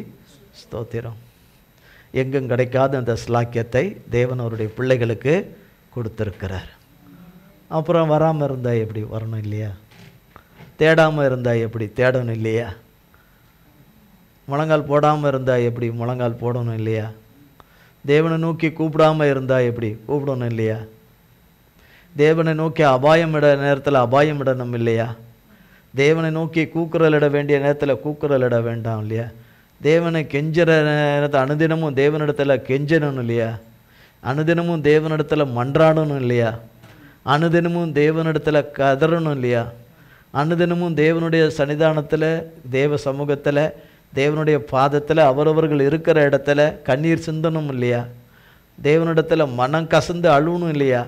Speaker 1: ஸ்தோத்திரம். எங்கும் கிடைக்காத அந்த ஸ்லாக்கியத்தை தேவன் அவருடைய பிள்ளைகளுக்கு கொடுத்துருக்கிறார். அப்புறம் வராமல் இருந்தால் எப்படி வரணும் இல்லையா? தேடாமல் இருந்தால் எப்படி தேடணும் இல்லையா? முழங்கால் போடாமல் இருந்தால் எப்படி முழங்கால் போடணும் இல்லையா? தேவனை நோக்கி கூப்பிடாமல் இருந்தால் எப்படி கூப்பிடணும் இல்லையா? தேவனை நோக்கி அபாயமிட நேரத்தில் அபாயமிடணும் இல்லையா? தேவனை நோக்கி கூக்குரலிட வேண்டிய நேரத்தில் கூக்குரலிட வேண்டாம் இல்லையா? தேவனை கெஞ்சுற நேரத்தை அனுதினமும் தேவனிடத்தில் கெஞ்சணும் இல்லையா? அனுதினமும் தேவனிடத்தில் மன்றாடணும் இல்லையா? அனுதினமும் தேவனிடத்தில் கதறணும் இல்லையா? அனுதினமும் தேவனுடைய சன்னிதானத்தில், தேவ சமூகத்தில், தேவனுடைய பாதத்தில் அவரவர்கள் இருக்கிற இடத்துல கண்ணீர் சிந்தனும் இல்லையா? தேவனிடத்தில் மனம் கசந்து அழுவணும் இல்லையா?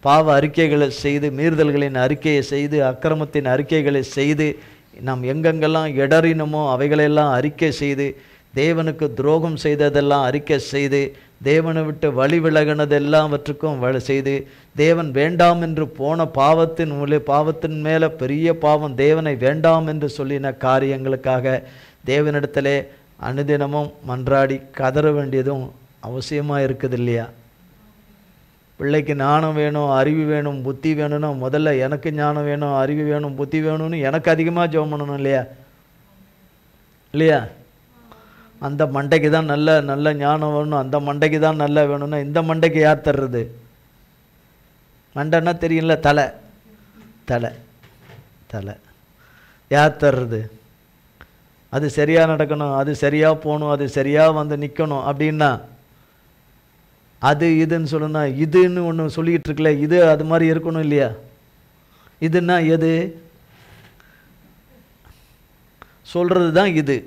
Speaker 1: பாவ அறிக்கைகளை செய்து, மீறுதல்களின் அறிக்கையை செய்து, அக்கிரமத்தின் அறிக்கைகளை செய்து, நாம் எங்கெங்கெல்லாம் இடறினமோ அவைகளெல்லாம் அறிக்கை செய்து, தேவனுக்கு துரோகம் செய்ததெல்லாம் அறிக்கை செய்து, தேவனை விட்டு வழி விலகினதெல்லாவற்றுக்கும் செய்து, தேவன் வேண்டாம் என்று போன பாவத்தின் மேலே பெரிய பாவம் தேவனை வேண்டாம் என்று சொல்லின காரியங்களுக்காக தேவனிடத்திலே அனுதினமும் மன்றாடி கதற வேண்டியதும் அவசியமாக இருக்குது இல்லையா? பிள்ளைக்கு ஞானம் வேணும், அறிவு வேணும், புத்தி வேணும்னா முதல்ல எனக்கு ஞானம் வேணும், அறிவு வேணும், புத்தி வேணும்னு எனக்கு அதிகமாக ஜெபம் பண்ணணும் இல்லையா? அந்த மண்டைக்கு தான் நல்ல ஞானம் வேணும், அந்த மண்டைக்கு தான் நல்லா வேணும்னா இந்த மண்டைக்கு யார் தர்றது? மண்டைன்னா தெரியல, தலை தலை தலை யார் தர்றது? அது சரியாக நடக்கணும், அது சரியாக போகணும், அது சரியாக வந்து நிற்கணும் அப்படின்னா அது இதுன்னு சொல்லணும்னா இதுன்னு ஒன்று சொல்லிக்கிட்டு இருக்குல்ல, இது அது மாதிரி இருக்கணும் இல்லையா? இதுன்னா எது சொல்கிறது தான் இது.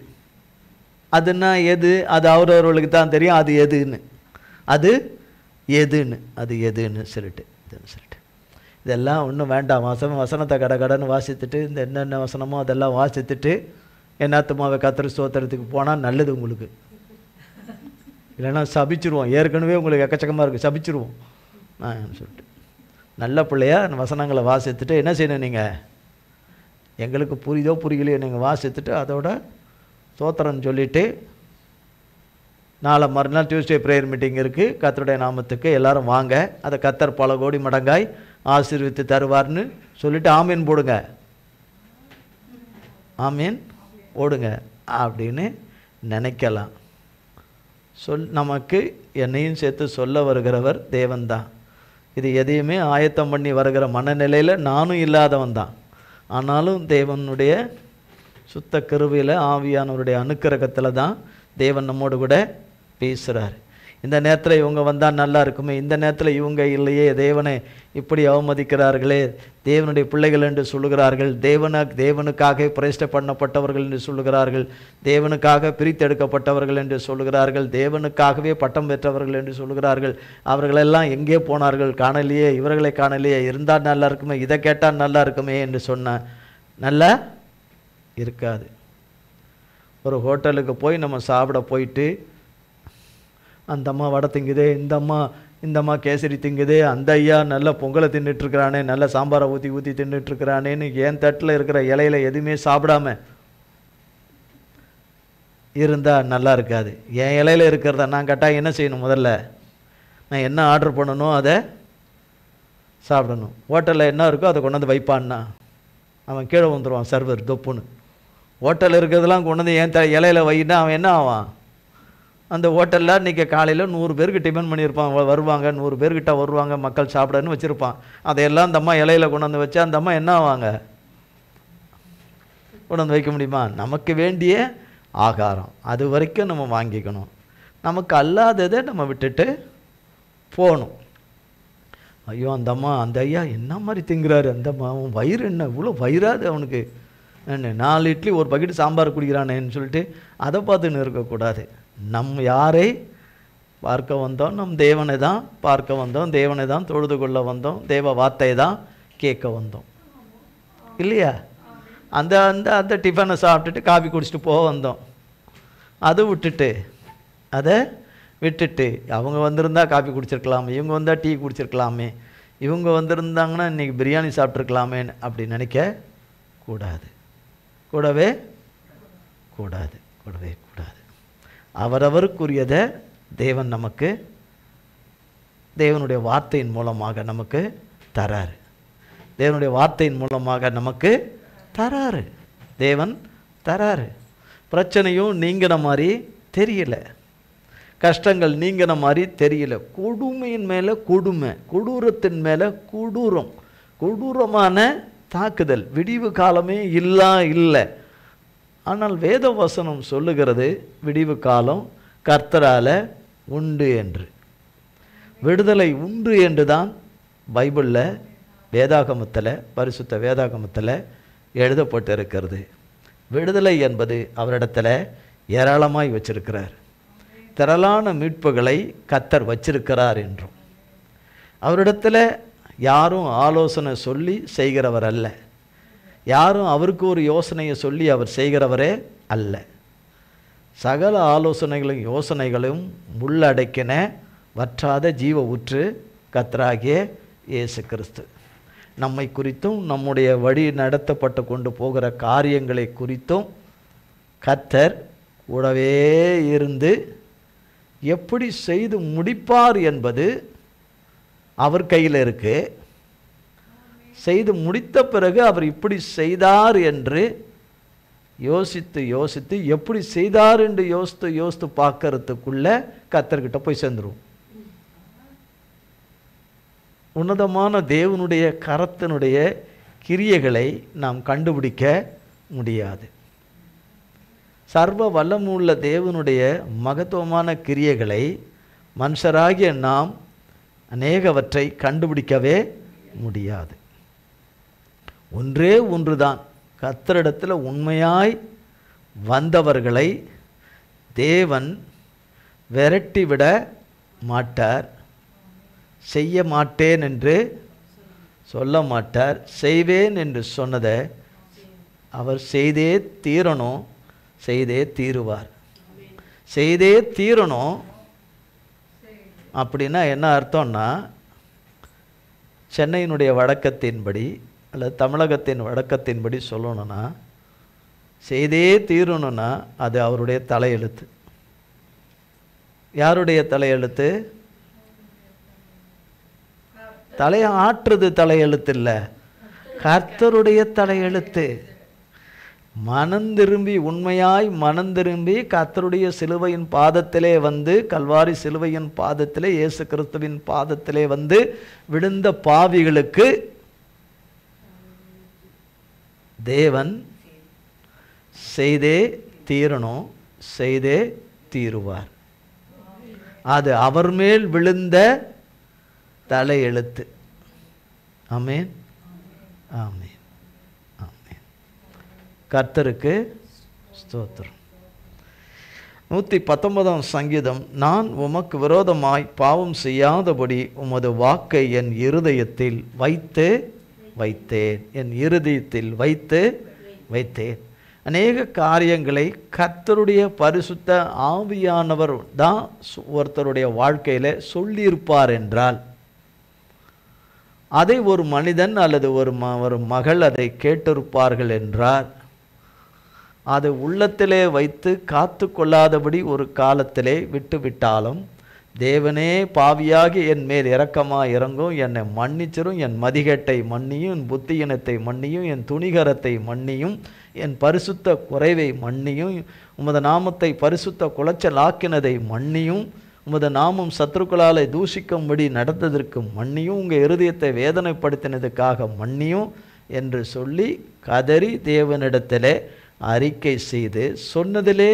Speaker 1: அதுன்னா எது? அது அவரவர்களுக்கு தான் தெரியும் அது எதுன்னு. அது எதுன்னு சொல்லிட்டு இதுன்னு சொல்லிட்டு இதெல்லாம் ஒன்றும் வேண்டாம். வசனத்தை கடன்னு வாசித்துட்டு இந்த என்னென்ன வசனமோ அதெல்லாம் வாசித்துட்டு என்னாத்துமாவை கர்த்தர் ஸ்தோத்திரத்துக்கு போனால் நல்லது உங்களுக்கு. இல்லைன்னா சபிச்சிருவோம். ஏற்கனவே உங்களுக்கு எக்கச்சக்கமாக இருக்குது, சபிச்சிருவோம் சொல்லிட்டு நல்ல பிள்ளையா வசனங்களை வாசித்துட்டு என்ன செய்யணும்? நீங்கள் எங்களுக்கு புரியுதோ புரியலையோ நீங்கள் வாசித்துட்டு அதோட ஸ்தோத்திரம் சொல்லிவிட்டு நாளை மறுநாள் டியூஸ்டே ப்ரேயர் மீட்டிங் இருக்குது. கர்த்தருடைய நாமத்துக்கு எல்லாரும் வாங்க, அதை கர்த்தர் பல கோடி மடங்காய் ஆசீர்வித்து தருவார்னு சொல்லிவிட்டு ஆமீன் போடுங்க, ஆமீன் ஓடுங்க அப்படின்னு நினைக்கலாம். நமக்கு என்னையும் சேர்த்து சொல்ல வருகிறவர் தேவன்தான். இது எதையுமே ஆயத்தம் பண்ணி வருகிற மனநிலையில் நானும் இல்லாதவன் தான். ஆனாலும் தேவனுடைய சுத்த கிருபையில் ஆவியானவருடைய அனுக்கிரகத்தில் தான் தேவன் நம்மோடு கூட பேசுகிறார். இந்த நேரத்தில் இவங்க வந்தால் நல்லா இருக்குமே, இந்த நேரத்தில் இவங்க இல்லையே, தேவனை இப்படி அவமதிக்கிறார்களே, தேவனுடைய பிள்ளைகள் என்று சொல்லுகிறார்கள், தேவனுக்காக பிரதிஷ்டை பண்ணப்பட்டவர்கள் என்று சொல்லுகிறார்கள், தேவனுக்காக பிரித்தெடுக்கப்பட்டவர்கள் என்று சொல்லுகிறார்கள், தேவனுக்காகவே பட்டம் பெற்றவர்கள் என்று சொல்லுகிறார்கள். அவர்களெல்லாம் எங்கே போனார்கள்? காணலையே, இவர்களை காணலையே, இருந்தால் நல்லா இருக்குமே, இதை கேட்டால் நல்லா இருக்குமே என்று சொன்ன நல்லா இருக்காது. ஒரு ஹோட்டலுக்கு போய் நம்ம சாப்பிட போயிட்டு அந்த அம்மா வடை திங்குதே, இந்த அம்மா கேசரி திங்குதே, அந்த ஐயா நல்ல பொங்கலை தின்னுட்டுருக்கிறானே, நல்ல சாம்பாரை ஊற்றி தின்னுட்டுருக்கிறானேன்னு என் தட்டில் இருக்கிற இலையில எதுவுமே சாப்பிடாம இருந்தால் நல்லா இருக்காது. என் இலையில இருக்கிறத நான் கேட்டால் என்ன செய்யணும்? முதல்ல நான் என்ன ஆர்டர் பண்ணணும் அதை சாப்பிடணும். ஹோட்டலில் என்ன இருக்கோ அதை கொண்டாந்து வைப்பான்னா அவன் கீழே வந்துடுவான் சர்வர் தொப்புன்னு. ஹோட்டலில் இருக்கிறதெல்லாம் கொண்டாந்து என் இலையில வைனா அவன் என்ன ஆவான்? அந்த ஹோட்டலில் இன்றைக்கி காலையில் 100 பேருக்கு டிஃபன் பண்ணியிருப்பான், வருவாங்க 100 பேர்கிட்ட வருவாங்க மக்கள் சாப்பிடன்னு வச்சுருப்பான். அதையெல்லாம் அந்த அம்மா இலையில கொண்டாந்து வச்சா அந்த அம்மா என்ன ஆவாங்க? கொண்டாந்து வைக்க முடியுமா? நமக்கு வேண்டிய ஆகாரம் அது வரைக்கும் நம்ம வாங்கிக்கணும். நமக்கு அல்லாததை நம்ம விட்டுட்டு போகணும். ஐயோ அந்த அம்மா அந்த ஐயா என்ன மாதிரி திங்குறாரு, அந்த அம்மா அவன் வயிறு என்ன இவ்வளோ வயிறாது அவனுக்கு, 4 இட்லி ஒரு பக்கெட் சாம்பார் குடிக்கிறானேன்னு சொல்லிட்டு அதை பார்த்துன்னு இருக்கக்கூடாது. நம் யாரை பார்க்க வந்தோம்? நம் தேவனை தான் பார்க்க வந்தோம், தேவனை தான் தொழுது கொள்ள வந்தோம், தேவ வார்த்தை தான் கேட்க வந்தோம் இல்லையா? அந்த அந்த அந்த டிஃபனை சாப்பிட்டுட்டு காஃபி குடிச்சிட்டு போக வந்தோம். அதை விட்டுட்டு அவங்க வந்திருந்தா காஃபி குடிச்சிருக்கலாமே, இவங்க வந்தால் டீ குடிச்சிருக்கலாமே, இவங்க வந்திருந்தாங்கன்னா இன்றைக்கி பிரியாணி சாப்பிட்ருக்கலாமே அப்படி நினைக்க கூடாது. கூடவே கூடாது. அவரவருக்குரியதை தேவன் நமக்கு தேவனுடைய வார்த்தையின் மூலமாக நமக்கு தராரு. தேவனுடைய வார்த்தையின் மூலமாக நமக்கு தராரு. தேவன் தராரு. பிரச்சனையும் நீங்கின மாதிரி தெரியல, கஷ்டங்கள் நீங்கின மாதிரி தெரியல. கொடுமையின் மேலே கொடுமை, கொடூரத்தின் மேலே கொடூரமான தாக்குதல், விடிவு காலமே இல்லை. ஆனால் வேத வசனம் சொல்லுகிறது விடிவு காலம் கர்த்தரால் உண்டு என்று, விடுதலை உண்டு என்று தான் பைபிளில் வேதாகமத்தில் பரிசுத்த வேதாகமத்தில் எழுதப்பட்டு இருக்கிறது. விடுதலை என்பது அவரிடத்தில் ஏராளமாய் வச்சிருக்கிறார். திரளான மீட்புகளை கர்த்தர் வச்சிருக்கிறார் என்றும், அவரிடத்தில் யாரும் ஆலோசனை சொல்லி செய்கிறவர் அல்ல, யாரும் அவருக்கு ஒரு யோசனையை சொல்லி அவர் செய்கிறவரே அல்ல. சகல ஆலோசனைகளும் யோசனைகளும் உள்ளடக்கின வற்றாத ஜீவ ஊற்று கர்த்தராகிய இயேசு கிறிஸ்து. நம்மை குறித்தும் நம்முடைய வழி நடத்தப்பட்டு கொண்டு போகிற காரியங்களை குறித்தும் கர்த்தர் கூடவே இருந்து எப்படி செய்து முடிப்பார் என்பது அவர் கையில் இருக்கு. செய்து முடித்த பிறகு அவர் இப்படி செய்தார் என்று யோசித்து எப்படி செய்தார் என்று யோசித்து பார்க்கறதுக்குள்ள கர்த்தர்கிட்ட போய் சேர்ந்துருவோம். உன்னதமான தேவனுடைய கரத்தினுடைய கிரியைகளை நாம் கண்டுபிடிக்க முடியாது. சர்வ வல்லமுள்ள தேவனுடைய மகத்துவமான கிரியைகளை மனுஷராகிய நாம் அநேகவற்றை கண்டுபிடிக்கவே முடியாது. ஒன்றே ஒன்றுதான், கர்த்தரிடத்தில் உண்மையாய் வந்தவர்களை தேவன் விரட்டிவிட மாட்டார். செய்ய மாட்டேன் என்று சொல்ல மாட்டார். செய்வேன் என்று சொன்னதை அவர் செய்தே தீரணும், செய்தே தீருவார். செய்தே தீரணும் அப்படின்னா என்ன அர்த்தம்னா, சென்னையினுடைய வழக்கத்தின்படி அல்லது தமிழகத்தின் வழக்கத்தின்படி சொல்லணும்னா, செய்தே தீரணும்னா அது அவருடைய தலையெழுத்து. யாருடைய தலையெழுத்து? தலையை ஆற்றுறது தலையெழுத்து இல்லை, கர்த்தருடைய தலையெழுத்து. மனந்திரும்பி, உண்மையாய் மனந்திரும்பி கர்த்தருடைய சிலுவையின் பாதத்திலே வந்து, கல்வாரி சிலுவையின் பாதத்திலே, இயேசு கிறிஸ்துவின் பாதத்திலே வந்து விழுந்த பாவிகளுக்கு தேவன் செய்தே தீரணும், செய்தே தீருவார். அது அவர் மேல் விழுந்த தலையெழுத்து. ஆமென், ஆமென், ஆமென். கர்த்தருக்கு ஸ்தோத்திரம். 119 சங்கீதம். நான் உமக்கு விரோதமாய் பாவம் செய்யாதபடி உமது வாக்கை என் இருதயத்தில் வைத்து வைத்தேன். என் இருதயத்தில் வைத்து வைத்தேன். அநேக காரியங்களை கர்த்தருடைய பரிசுத்த ஆவியானவர் தான் ஒருத்தருடைய வாழ்க்கையில் சொல்லியிருப்பார் என்றால், அதை ஒரு மனிதன் அல்லது ஒரு மகள் அதை கேட்டிருப்பார்கள் என்றால், அதை உள்ளத்திலே வைத்து காத்து கொள்ளாதபடி ஒரு காலத்திலே விட்டுவிட்டாலும், தேவனே பாவியாகி என் மேல் இரக்கமாக இறங்கும், என்னை மன்னிச்சிரும், என் மதிகேட்டை மன்னியும், என் புத்தியினத்தை மன்னியும், என் துணிகரத்தை மன்னியும், என் பரிசுத்த குறைவை மன்னியும், உமது நாமத்தை பரிசுத்த குலைச்சலாக்கினதை மன்னியும், உமது நாமம் சத்துருக்களால் தூஷிக்கும்படி நடந்ததற்கு மன்னியும், உங்கள் இருதயத்தை வேதனைப்படுத்தினதுக்காக மன்னியும் என்று சொல்லி கதறி தேவனிடத்திலே அறிக்கை செய்து, சொன்னதிலே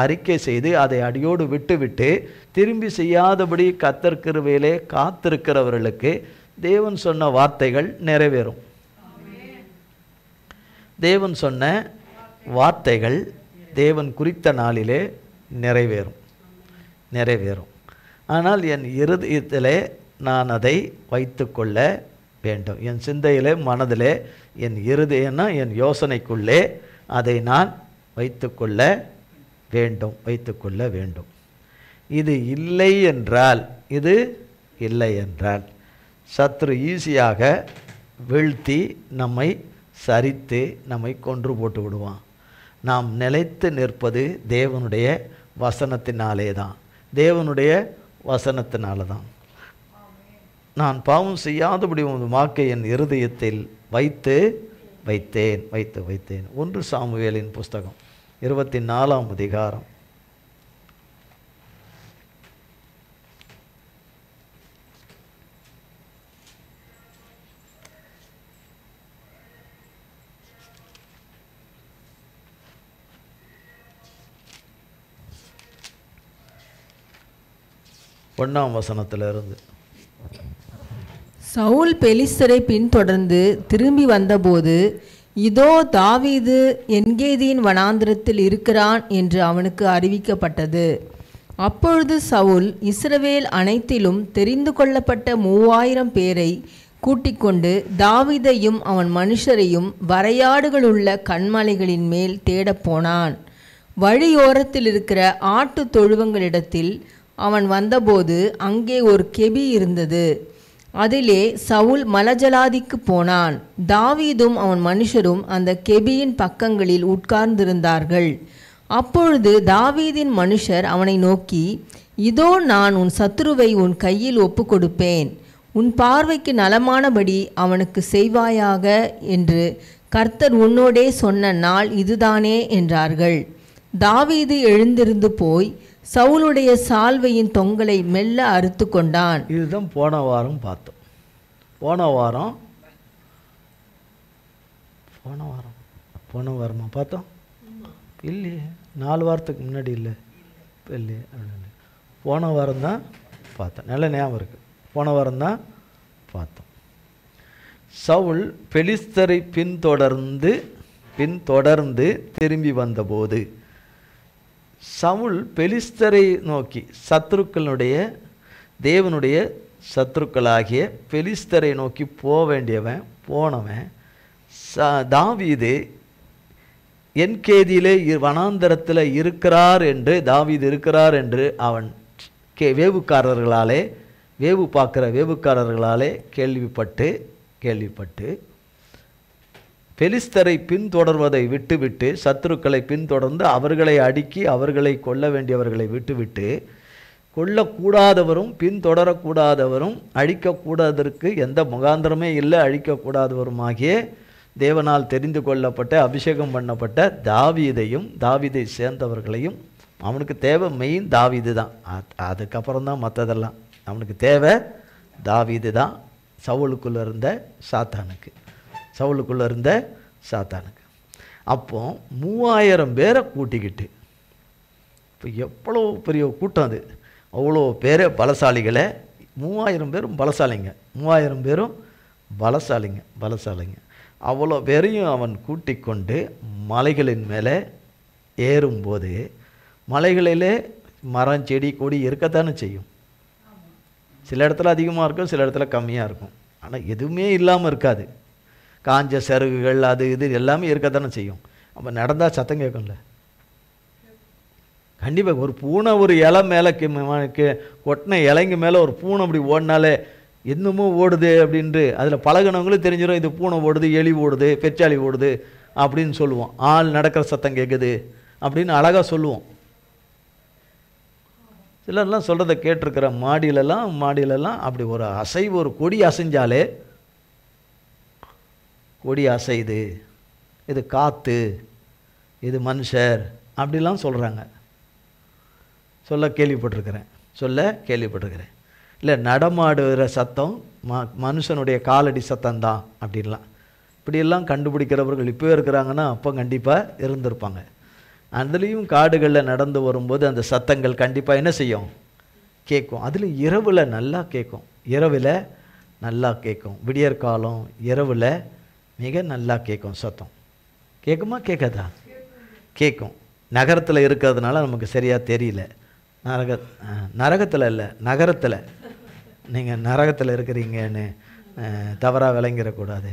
Speaker 1: அறிக்கை செய்து அதை அடியோடு விட்டுவிட்டு திரும்பி செய்யாதபடி கர்த்தர் கிருபையிலே காத்திருக்கிறவர்களுக்கு தேவன் சொன்ன வார்த்தைகள் நிறைவேறும். தேவன் சொன்ன வார்த்தைகள் தேவன் குறித்த நாளிலே நிறைவேறும், நிறைவேறும். ஆனால் என் இருதயத்திலே நான் அதை வைத்து கொள்ள வேண்டும். என் சிந்தையிலே, மனதிலே, என் இருதயம்னா என் யோசனைக்குள்ளே அதை நான் வைத்து கொள்ள வேண்டும், வைத்து கொள்ள வேண்டும். இது இல்லை என்றால், இது இல்லை என்றால் சத்ரு ஈஸியாக வீழ்த்தி நம்மை சரித்து நம்மை கொன்று போட்டு விடுவான். நாம் நிலைத்து நிற்பது தேவனுடைய வசனத்தினாலே தான், தேவனுடைய வசனத்தினால தான். நான் பாவம் செய்யாதபடி உமது வாக்கை என் இருதயத்தில் வைத்து வைத்தேன், வைத்து வைத்தேன். 1 சாமுவேலின் புஸ்தகம் 24ஆம் அதிகாரம். ஒன்றாம் வசனத்திலிருந்து.
Speaker 2: சவுல் பெலிஸ்தரை பின்தொடர்ந்து திரும்பி வந்தபோது, இதோ தாவீது என்கேதியின் வனாந்திரத்தில் இருக்கிறான் என்று அவனுக்கு அறிவிக்கப்பட்டது. அப்பொழுது சவுல் இஸ்ரவேல் அனைத்திலும் தெரிந்து கொள்ளப்பட்ட 3000 பேரை கூட்டிக்கொண்டு தாவீதையும் அவன் மனுஷரையும் வரையாடுகளுள்ள கன்மலைகளின் மேல் தேடப்போனான். வழியோரத்தில் இருக்கிற ஆட்டு தொழுவங்களிடத்தில் அவன் வந்தபோது அங்கே ஒரு கெபி இருந்தது. அதிலே சவுல் மலஜலாதிக்கு போனான். தாவீதும் அவன் மனுஷரும் அந்த கெபியின் பக்கங்களில் உட்கார்ந்திருந்தார்கள். அப்பொழுது தாவீதின் மனுஷர் அவனை நோக்கி, இதோ நான் உன் சத்துருவை உன் கையில் ஒப்பு கொடுப்பேன், உன் பார்வைக்கு நலமானபடி அவனுக்கு செய்வாயாக என்று கர்த்தர் உன்னோடே சொன்ன நாள் இதுதானே என்றார்கள். தாவீது எழுந்திருந்து போய் சவுலுடைய சால்வையின் தொங்கலை மெல்ல அறுத்து கொண்டான்.
Speaker 1: இதுதான் போன வாரம் பார்த்தோம். போன வாரமா பார்த்தோம் இல்லையே, 4 வாரத்துக்கு முன்னாடி இல்லை இல்லையே, போன வாரம் தான் பார்த்தோம். நல்ல ஞாபகம் இருக்குது, போன வாரம் தான் பார்த்தோம். சவுல் பெலிஸ்தரை பின்தொடர்ந்து திரும்பி வந்தபோது, சவுல் பெலிஸ்தரை நோக்கி, சத்துருக்களுடைய தேவனுடைய சத்துருக்களாகிய பெலிஸ்தரை நோக்கி போனவன் தாவீது என்கேதியிலே வனாந்தரத்தில் இருக்கிறார் என்று, தாவீது இருக்கிறார் என்று அவன் வேவு பார்க்கிற வேவுக்காரர்களாலே கேள்விப்பட்டு பெலிஸ்தரை பின்தொடர்வதை விட்டுவிட்டு, சத்துருக்களை பின்தொடர்ந்து அவர்களை அடுக்கி அவர்களை கொல்ல வேண்டியவர்களை விட்டுவிட்டு, கொல்லக்கூடாதவரும் பின்தொடரக்கூடாதவரும் அழிக்கக்கூடாதற்கு எந்த முகாந்திரமே இல்லை அழிக்கக்கூடாதவருமாகிய தேவனால் தெரிந்து கொள்ளப்பட்ட அபிஷேகம் பண்ணப்பட்ட தாவீதையும் தாவீதை சேர்ந்தவர்களையும், அவனுக்கு தேவை மெயின் தாவீது தான், அதுக்கப்புறம் தான் மற்றதெல்லாம். அவனுக்கு தேவை தாவீது தான், சவுலுக்குள்ளே இருந்த சாத்தானுக்கு. அப்போ 3000 பேரை கூட்டிக்கிட்டு, இப்போ எவ்வளோ பெரிய கூட்டம் அது, அவ்வளோ பேரே பலசாலிகளை, 3000 பேரும் பலசாலிங்க, அவ்வளோ பேரையும் அவன் கூட்டிக் கொண்டு மலைகளின் மேலே ஏறும்போது, மலைகளிலே மரம் செடி கொடி இருக்கத்தானே செய்யும். சில இடத்துல அதிகமாக இருக்கும், சில இடத்துல கம்மியாக இருக்கும். ஆனால் எதுவுமே இல்லாமல் இருக்காது. காஞ்ச சருகுகள் அது இது எல்லாமே இருக்கத்தானே செய்யும். அப்போ நடந்தால் சத்தம் கேட்கும்ல, கண்டிப்பாக. ஒரு பூனை ஒரு இலை மேலே கொட்டின இலைங்க மேலே ஒரு பூனை அப்படி ஓடினாலே இன்னமும் ஓடுது அப்படின்ட்டு அதில் பழகினவங்களும் தெரிஞ்சிடும், இது பூனை ஓடுது, எலி ஓடுது, பெச்சாலி ஓடுது அப்படின்னு சொல்லுவோம். ஆள் நடக்கிற சத்தம் கேட்குது அப்படின்னு அழகாக சொல்லுவோம். சிலர்லாம் சொல்கிறத கேட்டிருக்கிற, மாடியிலலாம் அப்படி ஒரு அசைவு, ஒரு கொடி அசைஞ்சாலே, கொடி அசைது, இது காற்று, இது மனுஷர் அப்படிலாம் சொல்கிறாங்க. கேள்விப்பட்டிருக்கிறேன். இல்லை, நடமாடுகிற சத்தம் மனுஷனுடைய காலடி சத்தம்தான் அப்படின்லாம், இப்படியெல்லாம் கண்டுபிடிக்கிறவர்கள் இப்போ இருக்கிறாங்கன்னா அப்போ கண்டிப்பாக இருந்திருப்பாங்க. அதுலேயும் காடுகளில் நடந்து வரும்போது அந்த சத்தங்கள் கண்டிப்பாக என்ன செய்யும், கேட்கும். அதில் இரவில் நல்லா கேட்கும். விடியற்காலம் இரவில் மிக நல்லா கேட்கும் சத்தம். கேட்குமா கேட்காதா? கேட்கும். நகரத்தில் இருக்கிறதுனால நமக்கு சரியாக தெரியல. நரகத்தில் இல்லை, நகரத்தில். நீங்கள் நரகத்தில் இருக்கிறீங்கன்னு தவறாக விளங்கிடக்கூடாது.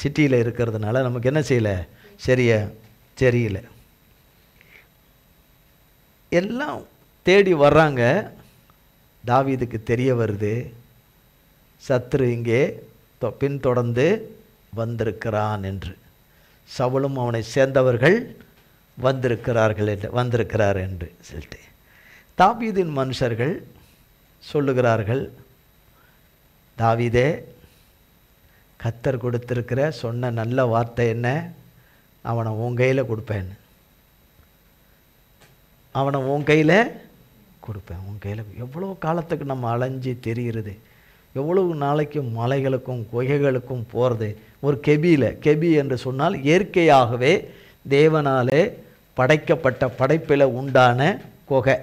Speaker 1: சிட்டியில் இருக்கிறதுனால நமக்கு என்ன செய்யலை, சரியாக தெரியல. எல்லாம் தேடி வர்றாங்க. தாவீதுக்கு தெரிய வருது, சத்ரு இங்கே பின்தொடர்ந்து வந்திருக்கிறான் என்று. சவுலும் அவனை சேர்ந்தவர்கள் வந்திருக்கிறார் என்று சொல்லிட்டு தாவீதின் மனுஷர்கள் சொல்லுகிறார்கள், தாவீதே, கர்த்தர் கொடுத்திருக்கிற சொன்ன நல்ல வார்த்தை என்ன, அவனை உன் கையில் கொடுப்பேன், உன் கையில். எவ்வளோ காலத்துக்கு நம்ம அலைஞ்சி தெரிகிறது, எவ்வளவு நாளைக்கு மலைகளுக்கும் குகைகளுக்கும் போகிறது. ஒரு கெபி என்று சொன்னால் இயற்கையாகவே தேவனாலே படைக்கப்பட்ட படைப்பில் உண்டான குகை,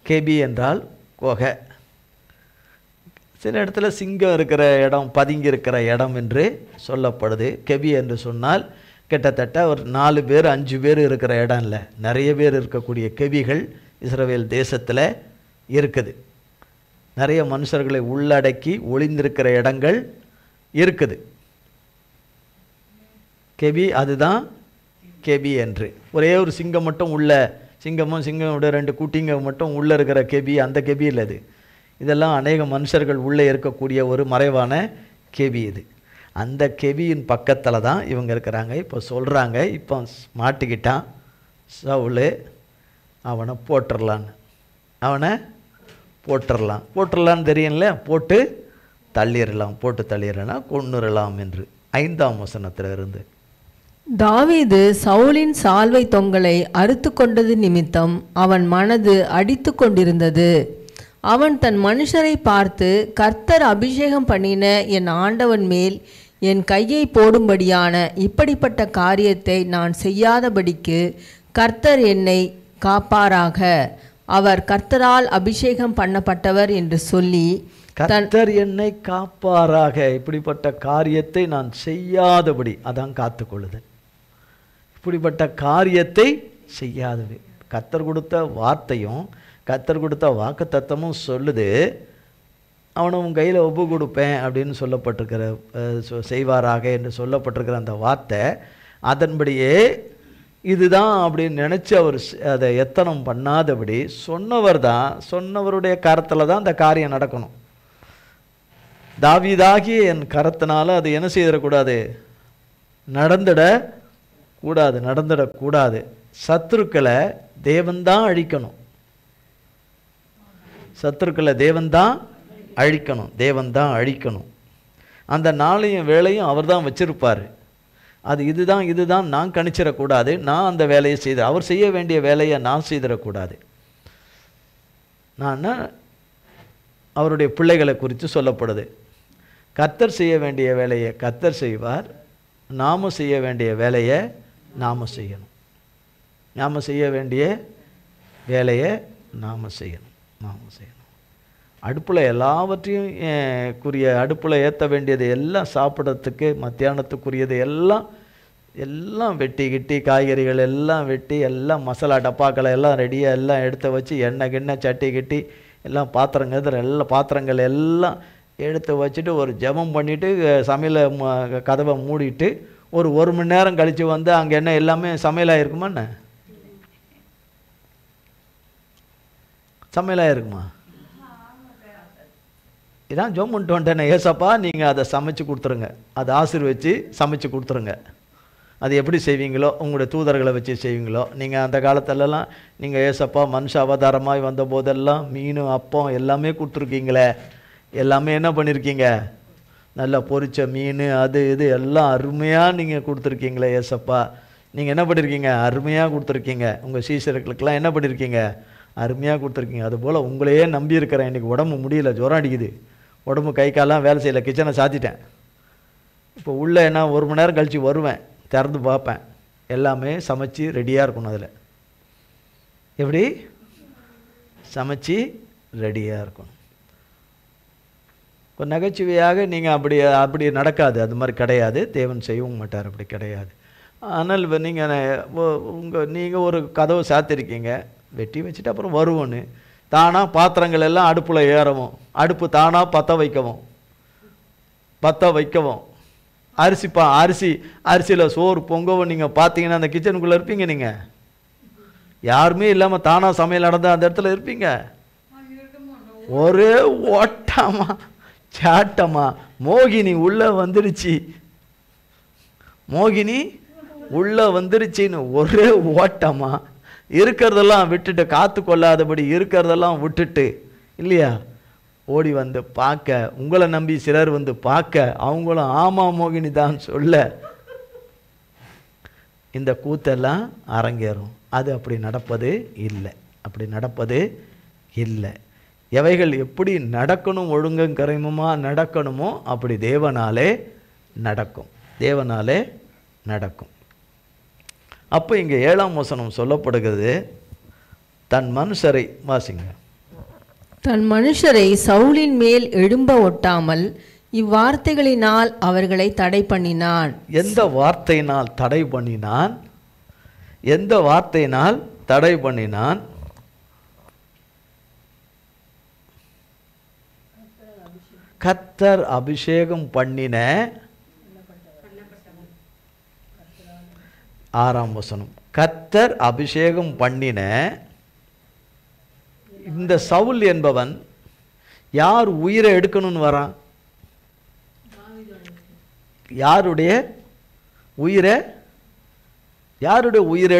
Speaker 1: கெபி என்றால் குகை. சில இடத்துல சிங்கம் இருக்கிற இடம், பதுங்கி இருக்கிற இடம் என்று சொல்லப்படுது. கெபி என்று சொன்னால் கிட்டத்தட்ட ஒரு 4 பேர் 5 பேர் இருக்கிற இடம் இல்லை, நிறைய பேர் இருக்கக்கூடிய கெபிகள் இஸ்ரவேல் தேசத்தில் இருக்குது. நிறைய மனுஷர்களை உள்ளடக்கி ஒளிந்திருக்கிற இடங்கள் இருக்குது. கெபி, அதுதான் கெபி என்று. ஒரே ஒரு சிங்கம் மட்டும் உள்ள, சிங்கமோட 2 குட்டிங்க மட்டும் உள்ளே இருக்கிற கெபி, அந்த கெபி இல்லை இது. இதெல்லாம் அநேக மனுஷர்கள் உள்ளே இருக்கக்கூடிய ஒரு மறைவான கெபி இது. அந்த கெபியின் பக்கத்தில் தான் இவங்க இருக்கிறாங்க. இப்போ சொல்கிறாங்க, இப்போ மாட்டிக்கிட்டான் சவுலு, அவனை போட்டுடலான்னு தெரியல, போட்டு தள்ளிடலாம், கொன்னுறலாம் என்று 5ஆம் வசனத்தில் இருந்து.
Speaker 2: தாவீது சவுலின் சால்வை தொங்கலை அறுத்து கொண்டது நிமித்தம் அவன் மனது அடித்து கொண்டிருந்தது. அவன் தன் மனுஷரை பார்த்து, கர்த்தர் அபிஷேகம் பண்ணின என் ஆண்டவன் மேல் என் கையை போடும்படியான இப்படிப்பட்ட காரியத்தை நான் செய்யாதபடிக்கு கர்த்தர் என்னை காப்பாராக. அவர் கர்த்தரால் அபிஷேகம் பண்ணப்பட்டவர் என்று சொல்லி,
Speaker 1: கர்த்தர் என்னை காப்பாராக, இப்படிப்பட்ட காரியத்தை நான் செய்யாதபடி, அதான் காத்துக்கொள்ளுதல். இப்படிப்பட்ட காரியத்தை செய்யாதபடி, கர்த்தர் கொடுத்த வார்த்தையும் கர்த்தர் கொடுத்த வாக்கு தத்தமும் சொல்லுது, அவனை உன் கையில் ஒப்பு கொடுப்பேன் அப்படின்னு சொல்லப்பட்டிருக்கிற செய்வாராக என்று சொல்லப்பட்டிருக்கிற அந்த வார்த்தை, அதன்படியே இதுதான் அப்படின்னு நினச்சி அவர் அதை எத்தனம் பண்ணாதபடி சொன்னவருடைய கரத்தில் தான் அந்த காரியம் நடக்கணும். தாவீதாகிய என் கரத்தினால அது என்ன செய்திடக்கூடாது, நடந்துடக்கூடாது. சத்துருக்களை தேவன்தான் அழிக்கணும், தேவன்தான் அழிக்கணும். அந்த நாளையும் வேலையும் அவர் தான் வச்சிருப்பார். அது இதுதான் நான் கணிச்சிடக்கூடாது. நான் அந்த வேலையை செய்து, அவர் செய்ய வேண்டிய வேலையை நான் செய்திடக்கூடாது. நான் அவருடைய பிள்ளைகளை குறித்து சொல்லப்படுது. கர்த்தர் செய்ய வேண்டிய வேலையை கர்த்தர் செய்வார், நாம செய்ய வேண்டிய வேலையை நாம செய்யணும். அடுப்பில் எல்லாவற்றையும் அடுப்பில் ஏற்ற வேண்டியது எல்லாம், சாப்பிட்றதுக்கு மத்தியானத்துக்குரியது எல்லாம் வெட்டி கிட்டி, காய்கறிகள் எல்லாம் வெட்டி, எல்லாம் மசாலா டப்பாக்களை எல்லாம் ரெடியாக எல்லாம் எடுத்து வச்சு, எண்ணெய் கிண்ணெய் சட்டி கிட்டி எல்லாம் பாத்திரங்கள் எல்லாம் எடுத்து வச்சுட்டு ஒரு ஜெபம் பண்ணிவிட்டு சமையலை கதவை மூடிட்டு ஒரு மணி நேரம் கழித்து வந்து அங்கே என்ன எல்லாமே சமையலாக இருக்குமா? இதான் ஜோம் பண்ணிட்டு வந்துட்டேனே, ஏசப்பா நீங்கள் அதை சமைச்சு கொடுத்துருங்க, அதை ஆசீர்வச்சு சமைச்சு கொடுத்துருங்க. அது எப்படி செய்வீங்களோ, உங்களுடைய தூதர்களை வச்சு செய்வீங்களோ. நீங்கள் அந்த காலத்திலலாம் நீங்கள் ஏசப்பா மனுஷ அவதாரமாய் வந்த போதெல்லாம் மீன் அப்பம் எல்லாமே கொடுத்துருக்கீங்களே, எல்லாமே என்ன பண்ணியிருக்கீங்க, நல்லா பொரிச்ச மீன் அது இது எல்லாம் அருமையாக நீங்கள் கொடுத்துருக்கீங்களே ஏசப்பா. நீங்கள் என்ன பண்ணியிருக்கீங்க, அருமையாக கொடுத்துருக்கீங்க. உங்கள் சீசர்களுக்கெல்லாம் என்ன பண்ணியிருக்கீங்க, அருமையாக கொடுத்துருக்கீங்க. அதுபோல் உங்களையே நம்பி இருக்கிறேன். இன்றைக்கி உடம்பு முடியல, ஜுரம் அடிக்குது, உடம்பு கை காலெலாம் வேலை செய்யலை, கிச்சனை சாத்திட்டேன். இப்போ உள்ளே என்ன ஒரு மணி நேரம் கழித்து வருவேன், திறந்து பார்ப்பேன், எல்லாமே சமைச்சு ரெடியாக இருக்கணும். அதில் எப்படி சமைச்சு ரெடியாக இருக்கணும். இப்போ நகைச்சுவையாக நீங்கள் அப்படி நடக்காது, அது மாதிரி கிடையாது. தேவன் செய்யவும் மாட்டார், அப்படி கிடையாது. ஆனால் நீங்கள் ஒரு கதவை சாத்திருக்கீங்க, வெட்டி வச்சுட்டு அப்புறம் வருவோன்னு தானாக பாத்திரங்கள் எல்லாம் அடுப்பில் ஏறவும், அடுப்பு தானாக பற்ற வைக்கவும், அரிசியில் சோறு பொங்கவும் நீங்கள் பார்த்தீங்கன்னா அந்த கிச்சனுக்குள்ளே இருப்பீங்க. நீங்கள் யாருமே இல்லாமல் தானாக சமையல் நடந்தால் அந்த இடத்துல இருப்பீங்க. ஒரே ஓட்டமா சாட்டமா, மோகினி உள்ளே வந்துருச்சின்னு ஒரே ஓட்டமா, இருக்கிறதெல்லாம் விட்டுட்டு, காத்து கொள்ளாதபடி இருக்கிறதெல்லாம் விட்டுட்டு இல்லையா, ஓடி வந்து பார்க்க, உங்களை நம்பி சிலர் வந்து பார்க்க, அவங்களும் ஆமாம் மோகினி தான் சொல்ல, இந்த கூத்தெல்லாம் அரங்கேறும். அது அப்படி நடப்பது இல்லை. எவைகள் எப்படி நடக்கணும், ஒழுங்கங்கரைமுமா நடக்கணுமோ அப்படி தேவனாலே நடக்கும். அப்போ இங்கே 7ஆம் வசனம் சொல்லப்படுகிறது, தன் மனுஷரை வாசிங்க,
Speaker 2: தன் மனுஷரை சவுலின் மேல் எழும்ப ஒட்டாமல் இவ்வார்த்தைகளினால் அவர்களை தடை பண்ணினான்.
Speaker 1: எந்த வார்த்தையினால் தடை பண்ணினான்? கர்த்தர் அபிஷேகம் பண்ணின 6ஆம் வசனம், கர்த்தர் அபிஷேகம் பண்ணின இந்த சவுல் என்பவன் யார் உயிரை எடுக்கணும்னு வரான்? யாருடைய உயிரை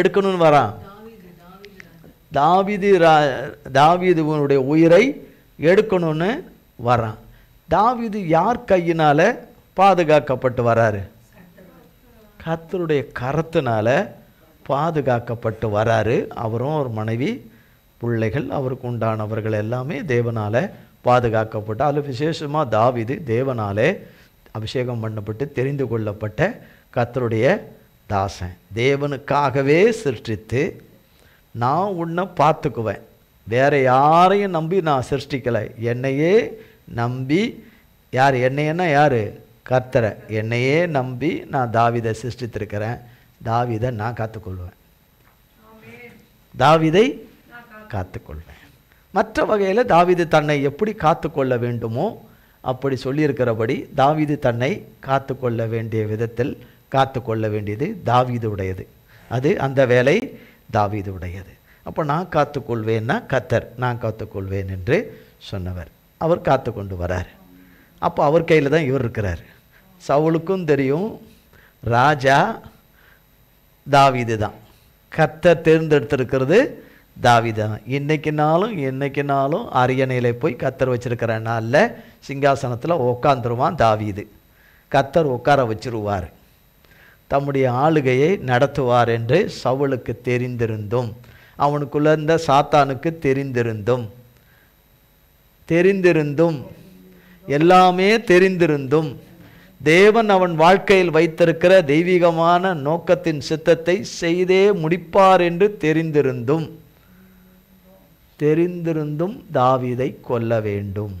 Speaker 1: எடுக்கணும்னு வரான்? தாவீதுடைய உயிரை எடுக்கணும்னு வரான். தாவீது யார் கையினால பாதுகாக்கப்பட்டு வராரு? கர்த்தருடைய கரத்தினால பாதுகாக்கப்பட்டு வராரு. அவரும் ஒரு மனைவி, பிள்ளைகள், அவருக்கு உண்டானவர்கள் எல்லாமே தேவனால பாதுகாக்கப்பட்டு, அதில் விசேஷமாக தாவீது தேவனாலே அபிஷேகம் பண்ணப்பட்டு தெரிந்து கொள்ளப்பட்ட கர்த்தருடைய தாசன். தேவனுக்காகவே சிருஷ்டித்து நான் உன்னை பார்த்துக்குவேன், வேற யாரையும் நம்பி நான் சிருஷ்டிக்கலை, என்னையே நம்பி. யார் என்னையன்னா யார்? கர்த்தரை. என்னையே நம்பி நான் தாவீதை சிருஷ்டித்திருக்கிறேன், தாவீதை நான் காத்துக்கொள்வேன், தாவீதை காத்துக்கொள்வேன். மற்ற வகையில் தாவீது தன்னை எப்படி காத்துக்கொள்ள வேண்டுமோ அப்படி சொல்லியிருக்கிறபடி தாவீது தன்னை காத்துக்கொள்ள வேண்டிய விதத்தில் காத்துக்கொள்ள வேண்டியது தாவீதுடையது. அது அந்த வேலை தாவீதுடையது. அப்போ நான் காத்துக்கொள்வேன்னா கர்த்தர் நான் காத்துக்கொள்வேன் என்று சொன்னவர். அவர் காத்து கொண்டு வரார். அப்போ அவர் கையில் தான் இவர் இருக்கிறார். சவுலுக்கும் தெரியும் ராஜா தாவீது தான், கர்த்தர் தேர்ந்தெடுத்திருக்கிறது தாவீது தான். இன்னைக்குனாலும் அரியணையில போய் கர்த்தர் வச்சிருக்கிற நாளில் சிங்காசனத்தில் உட்காந்துருவான் தாவீது. கர்த்தர் உட்கார வச்சிருவார், தம்முடைய ஆளுகையை நடத்துவார் என்று சவுலுக்கு தெரிந்திருந்தும், அவனுக்குள்ள இருந்த சாத்தானுக்கு தெரிந்திருந்தும் எல்லாமே தெரிந்திருந்தும் தேவன் அவன் வாழ்க்கையில் வைத்திருக்கிற தெய்வீகமான நோக்கத்தின் சித்தத்தை செய்தே முடிப்பார் என்று தெரிந்திருந்தும் தாவீதை கொல்ல வேண்டும்.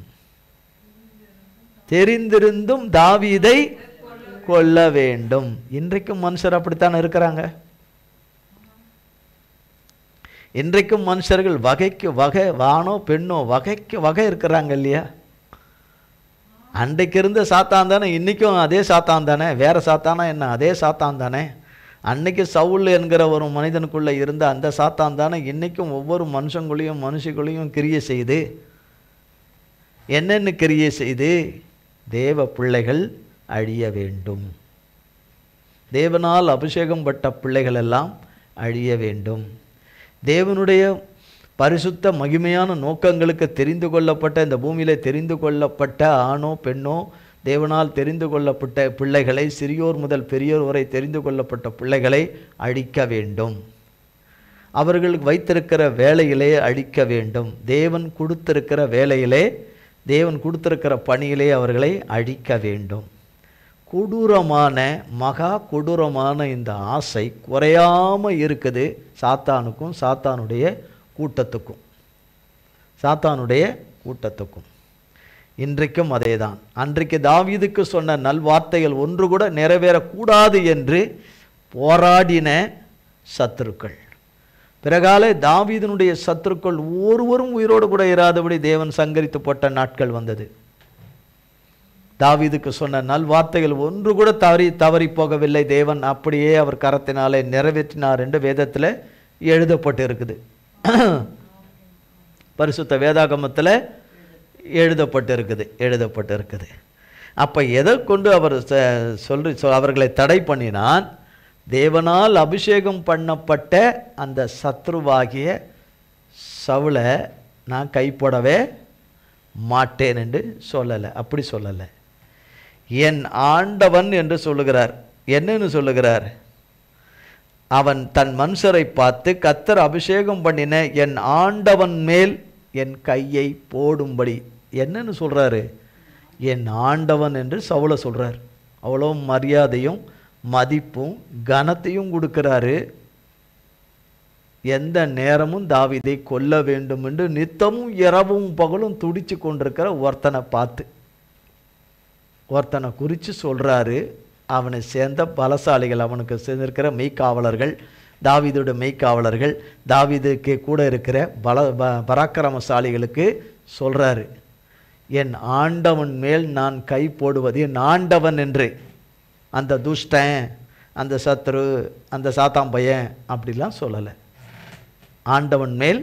Speaker 1: தெரிந்திருந்தும் தாவீதை கொல்ல வேண்டும். இன்றைக்கும் மனுஷர் அப்படித்தான் இருக்கிறாங்க. இன்றைக்கும் மனுஷர்கள் வகைக்கு வகை, வானோ பெண்ணோ வகைக்கு வகை இருக்கிறாங்க இல்லையா? அன்றைக்கு இருந்த சாத்தான் தானே இன்றைக்கும் அதே சாத்தான் தானே, வேற சாத்தானா என்ன, அதே சாத்தான் தானே. அன்னைக்கு சவுல் என்கிற ஒரு மனிதனுக்குள்ளே இருந்த அந்த சாத்தான் தானே இன்றைக்கும் ஒவ்வொரு மனுஷங்களையும் கிரியை செய்து, என்னென்ன கிரியை செய்து தேவ பிள்ளைகள் அழிய வேண்டும், தேவனால் அபிஷேகம் பட்ட பிள்ளைகள் எல்லாம் அழிய வேண்டும். தேவனுடைய பரிசுத்த மகிமையான நோக்கங்களுக்கு தெரிந்து கொள்ளப்பட்ட இந்த பூமியில் தெரிந்து கொள்ளப்பட்ட ஆணோ பெண்ணோ தேவனால் தெரிந்து கொள்ளப்பட்ட பிள்ளைகளை, சிறியோர் முதல் பெரியோர் வரை தெரிந்து கொள்ளப்பட்ட பிள்ளைகளை அழிக்க வேண்டும். அவர்களுக்கு வைத்திருக்கிற வேலையிலே அழிக்க வேண்டும். தேவன் கொடுத்திருக்கிற வேலையிலே, தேவன் கொடுத்திருக்கிற பணியிலே அவர்களை அழிக்க வேண்டும். கொடூரமான மகா கொடூரமான இந்த ஆசை குறையாமல் இருக்குது சாத்தானுக்கும் சாத்தானுடைய கூட்டத்துக்கும். இன்றைக்கும் அதே தான். அன்றைக்கு தாவீதுக்கு சொன்ன நல்வார்த்தைகள் ஒன்று கூட நிறைவேறக்கூடாது என்று போராடின சத்துருக்கள், பிறகால தாவீதினுடைய சத்துருக்கள் ஒருவரும் உயிரோடு கூட இராதபடி தேவன் சங்கரித்து போட்ட நாட்கள் வந்தது. தாவீதுக்கு சொன்ன நல்வார்த்தைகள் ஒன்று கூட தவறி போகவில்லை. தேவன் அப்படியே அவர் கரத்தினாலே நிறைவேற்றினார் என்று வேதத்தில் எழுதப்பட்டு இருக்குது. பரிசுத்த வேதாகமத்தில் எழுதப்பட்டு இருக்குது. அப்போ எதை கொண்டு அவர் அவர்களை தடை பண்ணினான்? தேவனால் அபிஷேகம் பண்ணப்பட்ட அந்த சத்ருவாகிய சவுலை நான் கைப்படவே மாட்டேன் என்று சொல்லலை. அப்படி சொல்லலை. என் ஆண்டவன் என்று சொல்லுகிறார். என்னன்னு சொல்லுகிறார்? அவன் தன் மனுஷரை பார்த்து கர்த்தர் அபிஷேகம் பண்ணின என் ஆண்டவன் மேல் என் கையை போடும்படி. என்னன்னு சொல்றாரு? என் ஆண்டவன் என்று சவுலை சொல்றார். அவ்வளோ மரியாதையும் மதிப்பும் கனத்தையும் கொடுக்கிறாரு. எந்த நேரமும் தாவீதை கொல்ல வேண்டும் என்று நித்தமும் இரவும் பகலும் துடிச்சு கொண்டிருக்கிற ஒருத்தனை பார்த்து, ஒருத்தனை குறித்து சொல்கிறாரு. அவனை சேர்ந்த பலசாலிகள், அவனுக்கு சேர்ந்திருக்கிற மெய்க்காவலர்கள், தாவீதோட மெய்க்காவலர்கள், தாவீதுக்கு கூட இருக்கிற பராக்கிரமசாலிகளுக்கு சொல்கிறாரு, என் ஆண்டவன் மேல் நான் கை போடுவது, என் ஆண்டவன் என்று. அந்த துஷ்டன், அந்த சத்ரு, அந்த சாத்தாம் பையன் அப்படிலாம் சொல்லலை. ஆண்டவன் மேல்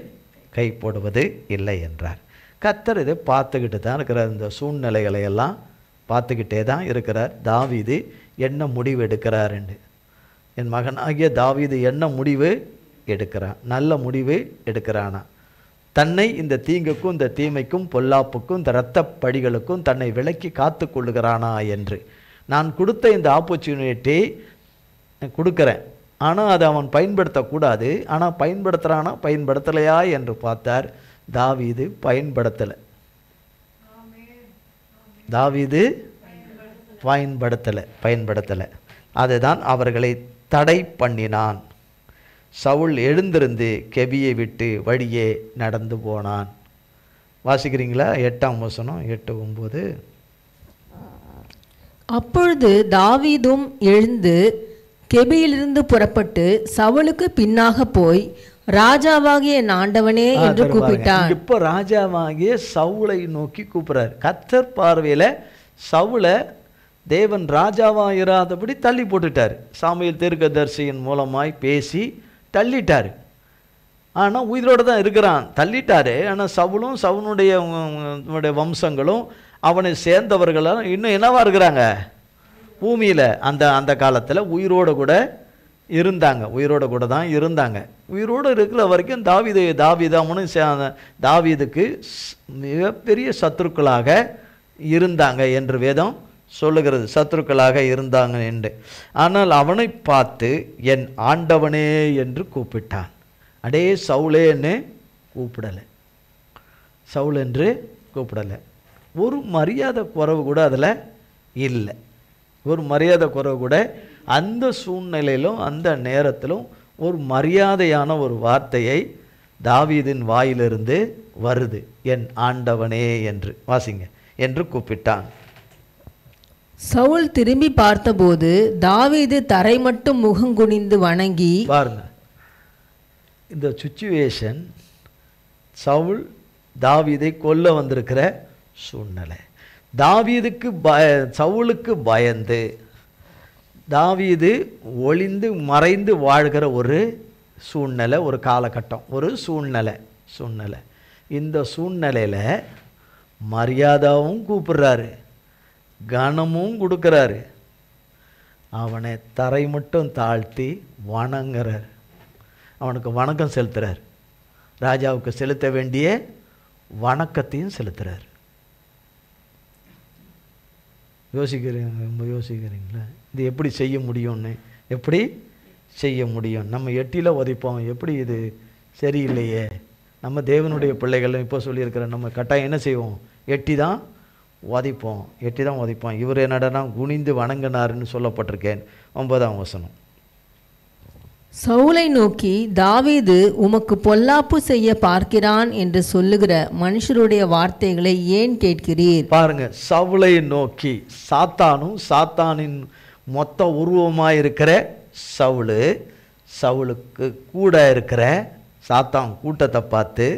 Speaker 1: கை போடுவது இல்லை என்றார். கர்த்தர் இதை பார்த்துக்கிட்டு தான் இருக்கிறார். இந்த சூழ்நிலைகளை எல்லாம் பார்த்துக்கிட்டே தான் இருக்கிறார். தாவீது என்ன முடிவு எடுக்கிறார் என்று. என் மகனாகிய தாவீது என்ன முடிவு எடுக்கிறான்? நல்ல முடிவு எடுக்கிறானா? தன்னை இந்த தீங்குக்கும் இந்த தீமைக்கும் பொல்லாப்புக்கும் இந்த இரத்த படிகளுக்கும் தன்னை விலக்கி காத்து கொள்ளுகிறானா என்று. நான் கொடுத்த இந்த ஆப்பர்ச்சுனிட்டி கொடுக்குறேன், ஆனால் அதை அவன் பயன்படுத்தக்கூடாது. ஆனால் பயன்படுத்துகிறானா பயன்படுத்தலையா என்று பார்த்தார். தாவீது பயன்படுத்தலை. தாவீது பயன்படுத்தலை. அதுதான் அவர்களை தடை பண்ணினான். சவுல் எழுந்திருந்து கெபியை விட்டு வழியே நடந்து போனான். வாசிக்கிறீங்களா? 8ஆம் வசனம், 8-9.
Speaker 2: அப்பொழுது தாவீதும் எழுந்து கெபியிலிருந்து புறப்பட்டு சவுலுக்கு பின்னாக போய், ராஜாவாகிய என் ஆண்டவனே என்று கூப்பிட்டான்.
Speaker 1: இப்போ ராஜாவாகிய சவுலை நோக்கி கூப்பிடுறார். கர்த்தர் பார்வையில் சவுலை தேவன் ராஜாவாயிராதபடி தள்ளி போட்டுட்டார். சாமுவேல் தீர்க்கதரிசியின் மூலமாய் பேசி தள்ளிட்டார். ஆனால் உயிரோடு தான் இருக்கிறான், தள்ளிட்டாரு. ஆனால் சவுலும் சவுனுடைய வம்சங்களும் அவனை சேர்ந்தவர்களும் இன்னும் என்னவா இருக்கிறாங்க? பூமியில் அந்த காலத்தில் உயிரோடு கூட இருந்தாங்க. உயிரோடு கூட தான் இருந்தாங்க. உயிரோடு இருக்கிற வரைக்கும் தாவீதும் தாவீதுக்கு மிகப்பெரிய சத்துருக்களாக இருந்தாங்க என்று வேதம் சொல்லுகிறது. சத்துருக்களாக இருந்தாங்க என்று. ஆனால் அவனை பார்த்து என் ஆண்டவனே என்று கூப்பிட்டான். அடே சவுலேன்னு கூப்பிடலை. சவுல் என்று கூப்பிடலை. ஒரு மரியாதை குறைவு கூட அதில் இல்லை. ஒரு மரியாதை குறைவு கூட அந்த சூழ்நிலையிலும் அந்த நேரத்திலும் ஒரு மரியாதையான ஒரு வார்த்தையை தாவீதின் வாயிலிருந்து வருது. என் ஆண்டவனே என்று வாசிங்க, என்று கூப்பிட்டான்.
Speaker 2: சவுல் திரும்பி பார்த்தபோது தாவீது தரை மட்டும் முகங்குனிந்து வணங்கி,
Speaker 1: பாருங்க இந்த சிச்சுவேஷன், சவுல் தாவீதை கொல்ல வந்திருக்கிற சூழ்நிலை. சவுலுக்கு பயந்து தாவீது ஒளிந்து மறைந்து வாழ்கிற ஒரு சூழ்நிலை, ஒரு காலகட்டம், ஒரு சூழ்நிலை. இந்த சூழ்நிலையில் மரியாதாவும் கூப்பிடுறாரு, கனமும் கொடுக்குறாரு. அவனை தரை மட்டும் தாழ்த்தி வணங்குறார். அவனுக்கு வணக்கம் செலுத்துறார். ராஜாவுக்கு செலுத்த வேண்டிய வணக்கத்தையும் செலுத்துறார். யோசிக்கிறீங்களா? இது எப்படி செய்ய முடியும்னு? எப்படி செய்ய முடியும்? நம்ம எட்டியில் உதைப்போம். எப்படி இது சரியில்லையே? நம்ம தேவனுடைய பிள்ளைகள் இப்போ சொல்லியிருக்கிற நம்ம கட்டாயம் என்ன செய்வோம்? எட்டி தான் உதைப்போம். இவர் என்னடா குனிந்து வணங்கினாருன்னு சொல்லப்பட்டிருக்கேன். 9ஆம் வசனம்.
Speaker 2: சவுலை நோக்கி, தாவீது உமக்கு பொல்லாப்பு செய்ய பார்க்கிறான் என்று சொல்லுகிற மனுஷருடைய வார்த்தைகளை ஏன் கேட்கிறீர்?
Speaker 1: பாருங்க, சவுலை நோக்கி, சாத்தானின் மொத்த உருவமாக இருக்கிற சவுலுக்கு கூட இருக்கிற சாத்தான் கூட்டத்தை பார்த்து,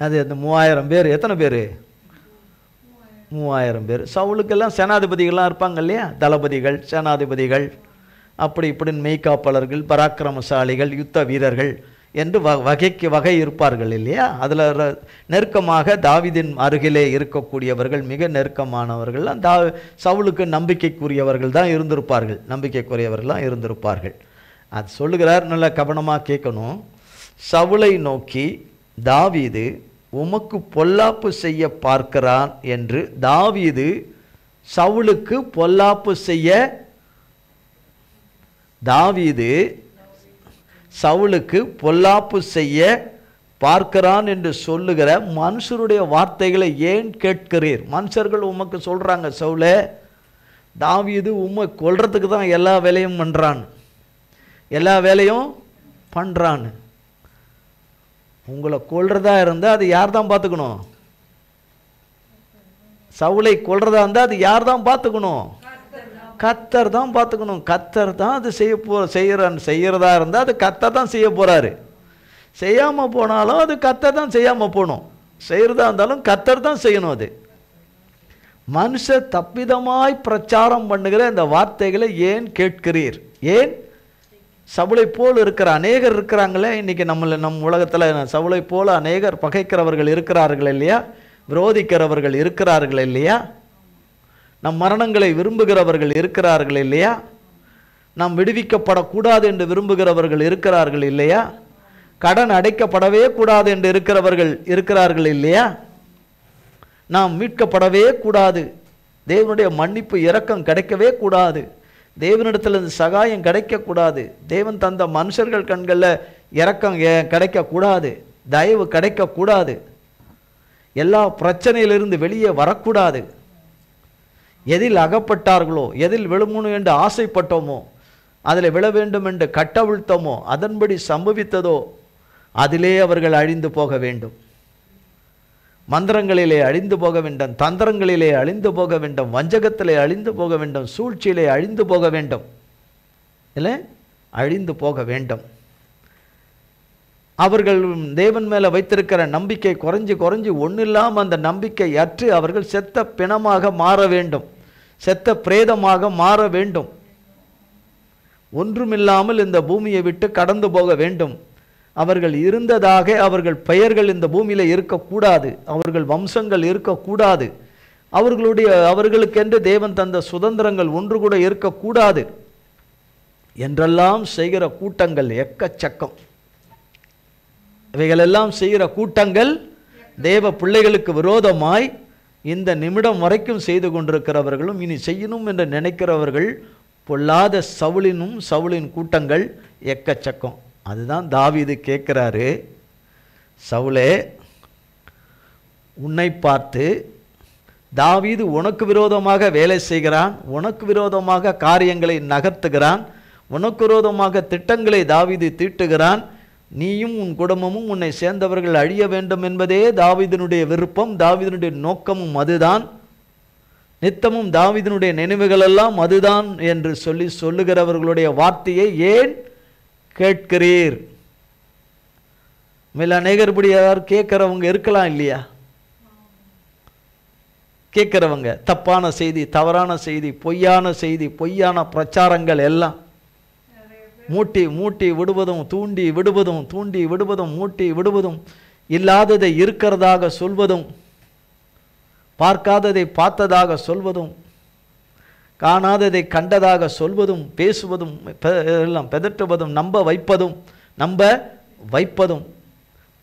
Speaker 1: அது அந்த 3000 பேர். எத்தனை பேர்? 3000 பேர். சவுலுக்கெல்லாம் சேனாதிபதிகள்லாம் இருப்பாங்க இல்லையா? தளபதிகள், சேனாதிபதிகள், அப்படி இப்படின்னு மெய்காப்பாளர்கள், பராக்கிரமசாலிகள், யுத்த வீரர்கள் என்று வகை இருப்பார்கள் இல்லையா? அதில் நெருக்கமாக தாவீதின் அருகிலே இருக்கக்கூடியவர்கள், மிக நெருக்கமானவர்கள்லாம் சவுலுக்கு நம்பிக்கைக்குரியவர்கள் தான் இருந்திருப்பார்கள். அது சொல்லுகிறார், நல்லா கவனமாக கேட்கணும். சவுலை நோக்கி, தாவீது உமக்கு பொல்லாப்பு செய்ய பார்க்கிறான் என்று. தாவீது சவுலுக்கு பொல்லாப்பு செய்ய, தாவீது சவுலுக்கு பொல்லாப்பு செய்ய பார்க்கிறான் என்று சொல்லுகிற மனுஷருடைய வார்த்தைகளை ஏன் கேட்கிறீர்? மனுஷர்கள் உமக்கு சொல்றாங்க, சவுலே, தாவீது உம்மை கொல்றதுக்கு தான் எல்லா வேலையும் பண்றான். உங்களை கொல்றதா இருந்தால் அது யார் தான் பார்த்துக்கணும்? சவுலை கொல்றதா இருந்தால் அது யார் தான் பார்த்துக்கணும்? கர்த்தர் தான் பார்த்துக்கணும். கர்த்தர் தான் அது செய்யறதா இருந்தால் அது கர்த்தர் தான் செய்ய போறாரு. செய்யாமல் போனாலும் அது கர்த்தர் தான் செய்யாமல் போகணும். செய்யறதா இருந்தாலும் கர்த்தர் தான் செய்யணும். அது மனுஷ தப்பிதமாய் பிரச்சாரம் பண்ணுகிற இந்த வார்த்தைகளை ஏன் கேட்கிறீர்? ஏன்? சவுலை போல் இருக்கிற அநேகர் இருக்கிறாங்களே இன்னைக்கு நம் உலகத்தில். சவுலை போல அநேகர் பகைக்கிறவர்கள் இருக்கிறார்கள் இல்லையா? விரோதிக்கிறவர்கள் இருக்கிறார்கள் இல்லையா? நம் மரணங்களை விரும்புகிறவர்கள் இருக்கிறார்கள் இல்லையா? நாம் விடுவிக்கப்படக்கூடாது என்று விரும்புகிறவர்கள் இருக்கிறார்கள் இல்லையா? கடன் அடைக்கப்படவே கூடாது என்று இருக்கிறார்கள் இல்லையா? நாம் மீட்கப்படவே கூடாது, தேவனுடைய மன்னிப்பு இரக்கம் கிடைக்கவே கூடாது, தேவனிடத்தில் சகாயம் கிடைக்கக்கூடாது, தேவன் தந்த மனுஷர்கள் கண்களில் இரக்கம் கிடைக்கக்கூடாது, தயவு கிடைக்கக்கூடாது, எல்லா பிரச்சனையிலிருந்து வெளியே வரக்கூடாது எதில் அகப்பட்டார்களோ, எதில் விழுமணும் என்று ஆசைப்பட்டோமோ, அதில் விழ வேண்டும் என்று கட்டவிழ்த்தோமோ, அதன்படி சம்பவித்ததோ, அதிலே அவர்கள் அழிந்து போக வேண்டும். மந்திரங்களிலே அழிந்து போக வேண்டும், தந்திரங்களிலே அழிந்து போக வேண்டும், வஞ்சகத்திலே அழிந்து போக வேண்டும், சூழ்ச்சியிலே அழிந்து போக வேண்டும், இல்லை அழிந்து போக வேண்டும். அவர்கள் தேவன் மேலே வைத்திருக்கிற நம்பிக்கை குறைஞ்சி குறைஞ்சி ஒன்றும் இல்லாமல் அந்த நம்பிக்கை அற்று அவர்கள் செத்த பிணமாக மாற வேண்டும், செத்த பிரேதமாக மாற வேண்டும். ஒன்றுமில்லாமல் இந்த பூமியை விட்டு கடந்து போக வேண்டும். அவர்கள் இருந்ததாக அவர்கள் பெயர்கள் இந்த பூமியில் இருக்கக்கூடாது, அவர்கள் வம்சங்கள் இருக்கக்கூடாது, அவர்களுக்கென்று தேவன் தந்த சுதந்திரங்கள் ஒன்று கூட இருக்கக்கூடாது என்றெல்லாம் செய்கிற கூட்டங்கள் எக்கச்சக்கம். இவைகளெல்லாம் செய்கிற கூட்டங்கள் தேவ பிள்ளைகளுக்கு விரோதமாய் இந்த நிமிடம் வரைக்கும் செய்து கொண்டிருக்கிறவர்களும் இனி செய்யணும் என்று நினைக்கிறவர்கள் பொல்லாத சவுலின் கூட்டங்கள் எக்கச்சக்கம். அதுதான் தாவீது கேட்கிறாரு, சவுலே உன்னை பார்த்து தாவீது உனக்கு விரோதமாக வேலை செய்கிறான், உனக்கு விரோதமாக காரியங்களை நகர்த்துகிறான், உனக்கு விரோதமாக திட்டங்களை தாவீது தீட்டுகிறான், நீயும் உன் குடும்பமும் உன்னை சேர்ந்தவர்கள் அழிய வேண்டும் என்பதே தாவீதினுடைய விருப்பம், தாவீதினுடைய நோக்கமும் அதுதான், நித்தமும் தாவீதினுடைய நினைவுகளெல்லாம் அதுதான் என்று சொல்லுகிறவர்களுடைய வார்த்தையை ஏன் கேட்கிறீர்? மேல அநேகர்படி யாரும் கேட்கிறவங்க இருக்கலாம் இல்லையா? கேட்கிறவங்க தப்பான செய்தி, தவறான செய்தி, பொய்யான செய்தி, பொய்யான பிரச்சாரங்கள் எல்லாம் மூட்டி மூட்டி விடுவதும், தூண்டி விடுவதும், தூண்டி விடுவதும், மூட்டி விடுவதும், இல்லாததை இருக்கிறதாக சொல்வதும், பார்க்காததை பார்த்ததாக சொல்வதும், காணாததை கண்டதாக சொல்வதும், பேசுவதும், எல்லாம் பெதற்றுவதும், நம்ப வைப்பதும்,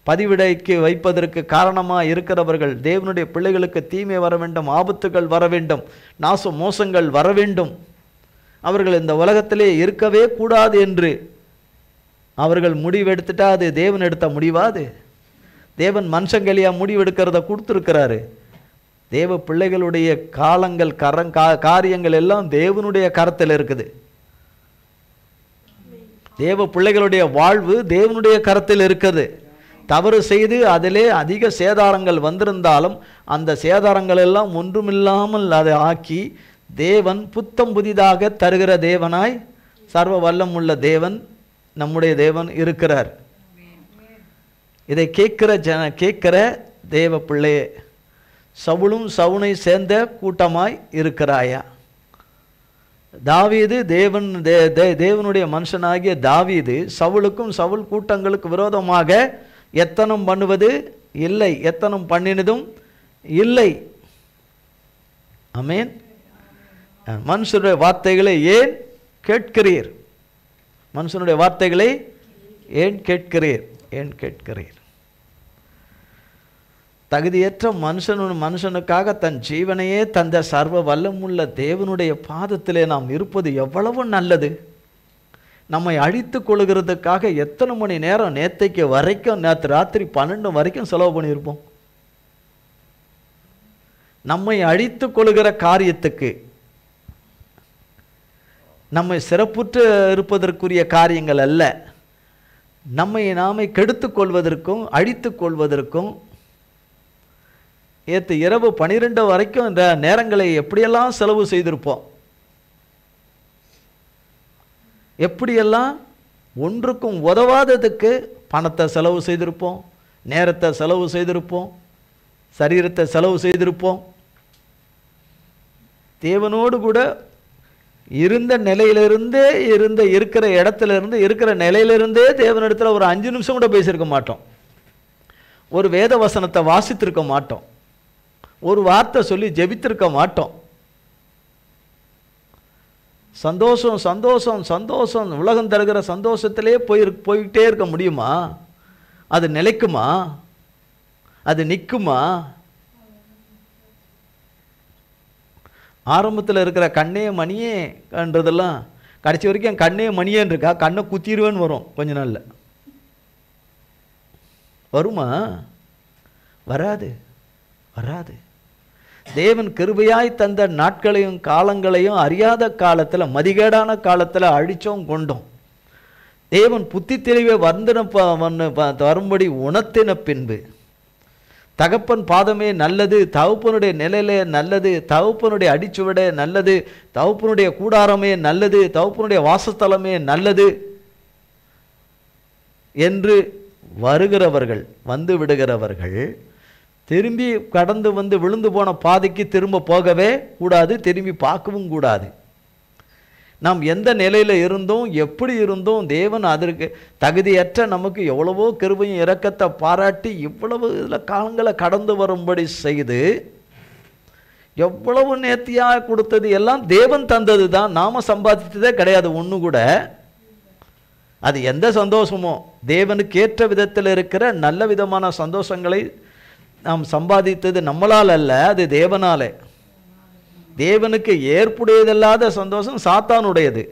Speaker 1: பதிவிடைக்கு வைப்பதற்கு காரணமாக இருக்கிறவர்கள் தேவனுடைய பிள்ளைகளுக்கு தீமை வர வேண்டும், ஆபத்துகள் வர வேண்டும், நாசம் மோசங்கள் வர வேண்டும், அவர்கள் இந்த உலகத்திலே இருக்கவே கூடாது என்று அவர்கள் முடிவெடுத்துட்டா அது தேவன் எடுத்த முடிவாது? தேவன் மனுஷங்களையா முடிவெடுக்கிறத கொடுத்துருக்கிறாரு. தேவ பிள்ளைகளுடைய காலங்கள் காரியங்கள் எல்லாம் தேவனுடைய கரத்தில் இருக்குது. தேவ பிள்ளைகளுடைய வாழ்வு தேவனுடைய கரத்தில் இருக்குது. தவறு செய்து அதிலே அதிக சேதாரங்கள் வந்திருந்தாலும் அந்த சேதாரங்கள் எல்லாம் ஒன்றுமில்லாமல் அதை ஆக்கி தேவன் புத்தம் புதிதாக தருகிற தேவனாய் சர்வ வல்லம் உள்ள தேவன் நம்முடைய தேவன் இருக்கிறார். இதை கேட்கிற தேவ பிள்ளையே, சவுலும் சவுனை சேர்ந்த கூட்டமாய் இருக்கிறாயா? தாவீது தேவனுடைய மனுஷனாகிய தாவீது சவுலுக்கும் சவுல் கூட்டங்களுக்கு விரோதமாக எத்தனம் பண்ணுவது இல்லை, எத்தனம் பண்ணினதும் இல்லை. ஆமென். மனுஷனுடைய வார்த்தைகளை ஏன் கேட்கிறீர்? மனுஷனுடைய வார்த்தைகளை ஏன் கேட்கிறீர்? தகுதியற்ற மனுஷனுக்காக தன் ஜீவனையே தந்த சர்வ வல்லமுள்ள தேவனுடைய பாதத்திலே நாம் இருப்பது எவ்வளவு நல்லது. நம்மை அழித்து கொள்கிறதுக்காக எத்தனை மணி நேரம் நேற்றைக்கு வரைக்கும், நேற்று ராத்திரி 12 வரைக்கும் செலவு பண்ணியிருப்போம். நம்மை அழித்து கொள்கிற காரியத்துக்கு, நம்மை சிறப்புற்று இருப்பதற்குரிய காரியங்கள் அல்ல, நாமே கெடுத்து கொள்வதற்கும் அழித்து கொள்வதற்கும் ஏற்று இரவு 12 வரைக்கும் இந்த நேரங்களை எப்படியெல்லாம் செலவு செய்திருப்போம், எப்படியெல்லாம் ஒன்றுக்கும் உதவாததுக்கு பணத்தை செலவு செய்திருப்போம், நேரத்தை செலவு செய்திருப்போம், சரீரத்தை செலவு செய்திருப்போம். தேவனோடு கூட இருந்த நிலையிலிருந்தே இருக்கிற இடத்துலேருந்து இருக்கிற நிலையிலிருந்தே தேவனிடத்தில் ஒரு 5 நிமிஷம் கூட பேசியிருக்க மாட்டோம், ஒரு வேத வசனத்தை வாசித்திருக்க மாட்டோம், ஒரு வார்த்தை சொல்லி ஜெபித்திருக்க மாட்டோம். சந்தோஷம் சந்தோஷம் சந்தோஷம், உலகம் தருகிற சந்தோஷத்திலே போய்கிட்டே இருக்க முடியுமா? அது நிலைக்குமா? அது நிற்குமா? ஆரம்பத்தில் இருக்கிற கண்ணே மணியேன்றதெல்லாம் கடைசி வரைக்கும் என் கண்ணே மணியேன்னு இருக்கா, கண்ணை குத்திடுவேன்னு வரும் கொஞ்ச நாளில். வருமா? வராது. தேவன் கிருபையாய் தந்த நாட்களையும் காலங்களையும் அறியாத காலத்தில், மதிகேடான காலத்தில் அழிச்சோம் கொண்டோம். தேவன் புத்தி தெளிவை வரும்படி உணர்த்தின பின்பு, தகப்பன் பாதமே நல்லது, தகப்பனுடைய நிலையிலே நல்லது, தகப்பனுடைய அடிச்சுவடே நல்லது, தகப்பனுடைய கூடாரமே நல்லது, தகப்பனுடைய வாசஸ்தலமே நல்லது என்று வருகிறவர்கள், வந்து விடுகிறவர்கள் திரும்பி கடந்து வந்து விழுந்து போன பாதைக்கு திரும்ப போகவே கூடாது, திரும்பி பார்க்கவும் கூடாது. நாம் எந்த நிலையில் இருந்தோம், எப்படி இருந்தோம், தேவன் அதற்கு தகுதியற்ற நமக்கு எவ்வளவோ கிருபையும் இரக்கத்தை பாராட்டி இவ்வளவு இதில் காலங்களை கடந்து வரும்படி செய்து எவ்வளவு நேர்த்தியாக கொடுத்தது எல்லாம் தேவன் தந்தது தான், நாம் சம்பாதித்ததே கிடையாது ஒன்று கூட. அது எந்த சந்தோஷமோ தேவனுக்கு ஏற்ற விதத்தில் இருக்கிற நல்ல விதமான சந்தோஷங்களை நாம் சம்பாதித்தது நம்மளால் அல்ல, அது தேவனாலே. தேவனுக்கு ஏற்புடையதல்லாத சந்தோஷம் சாத்தானுடையது.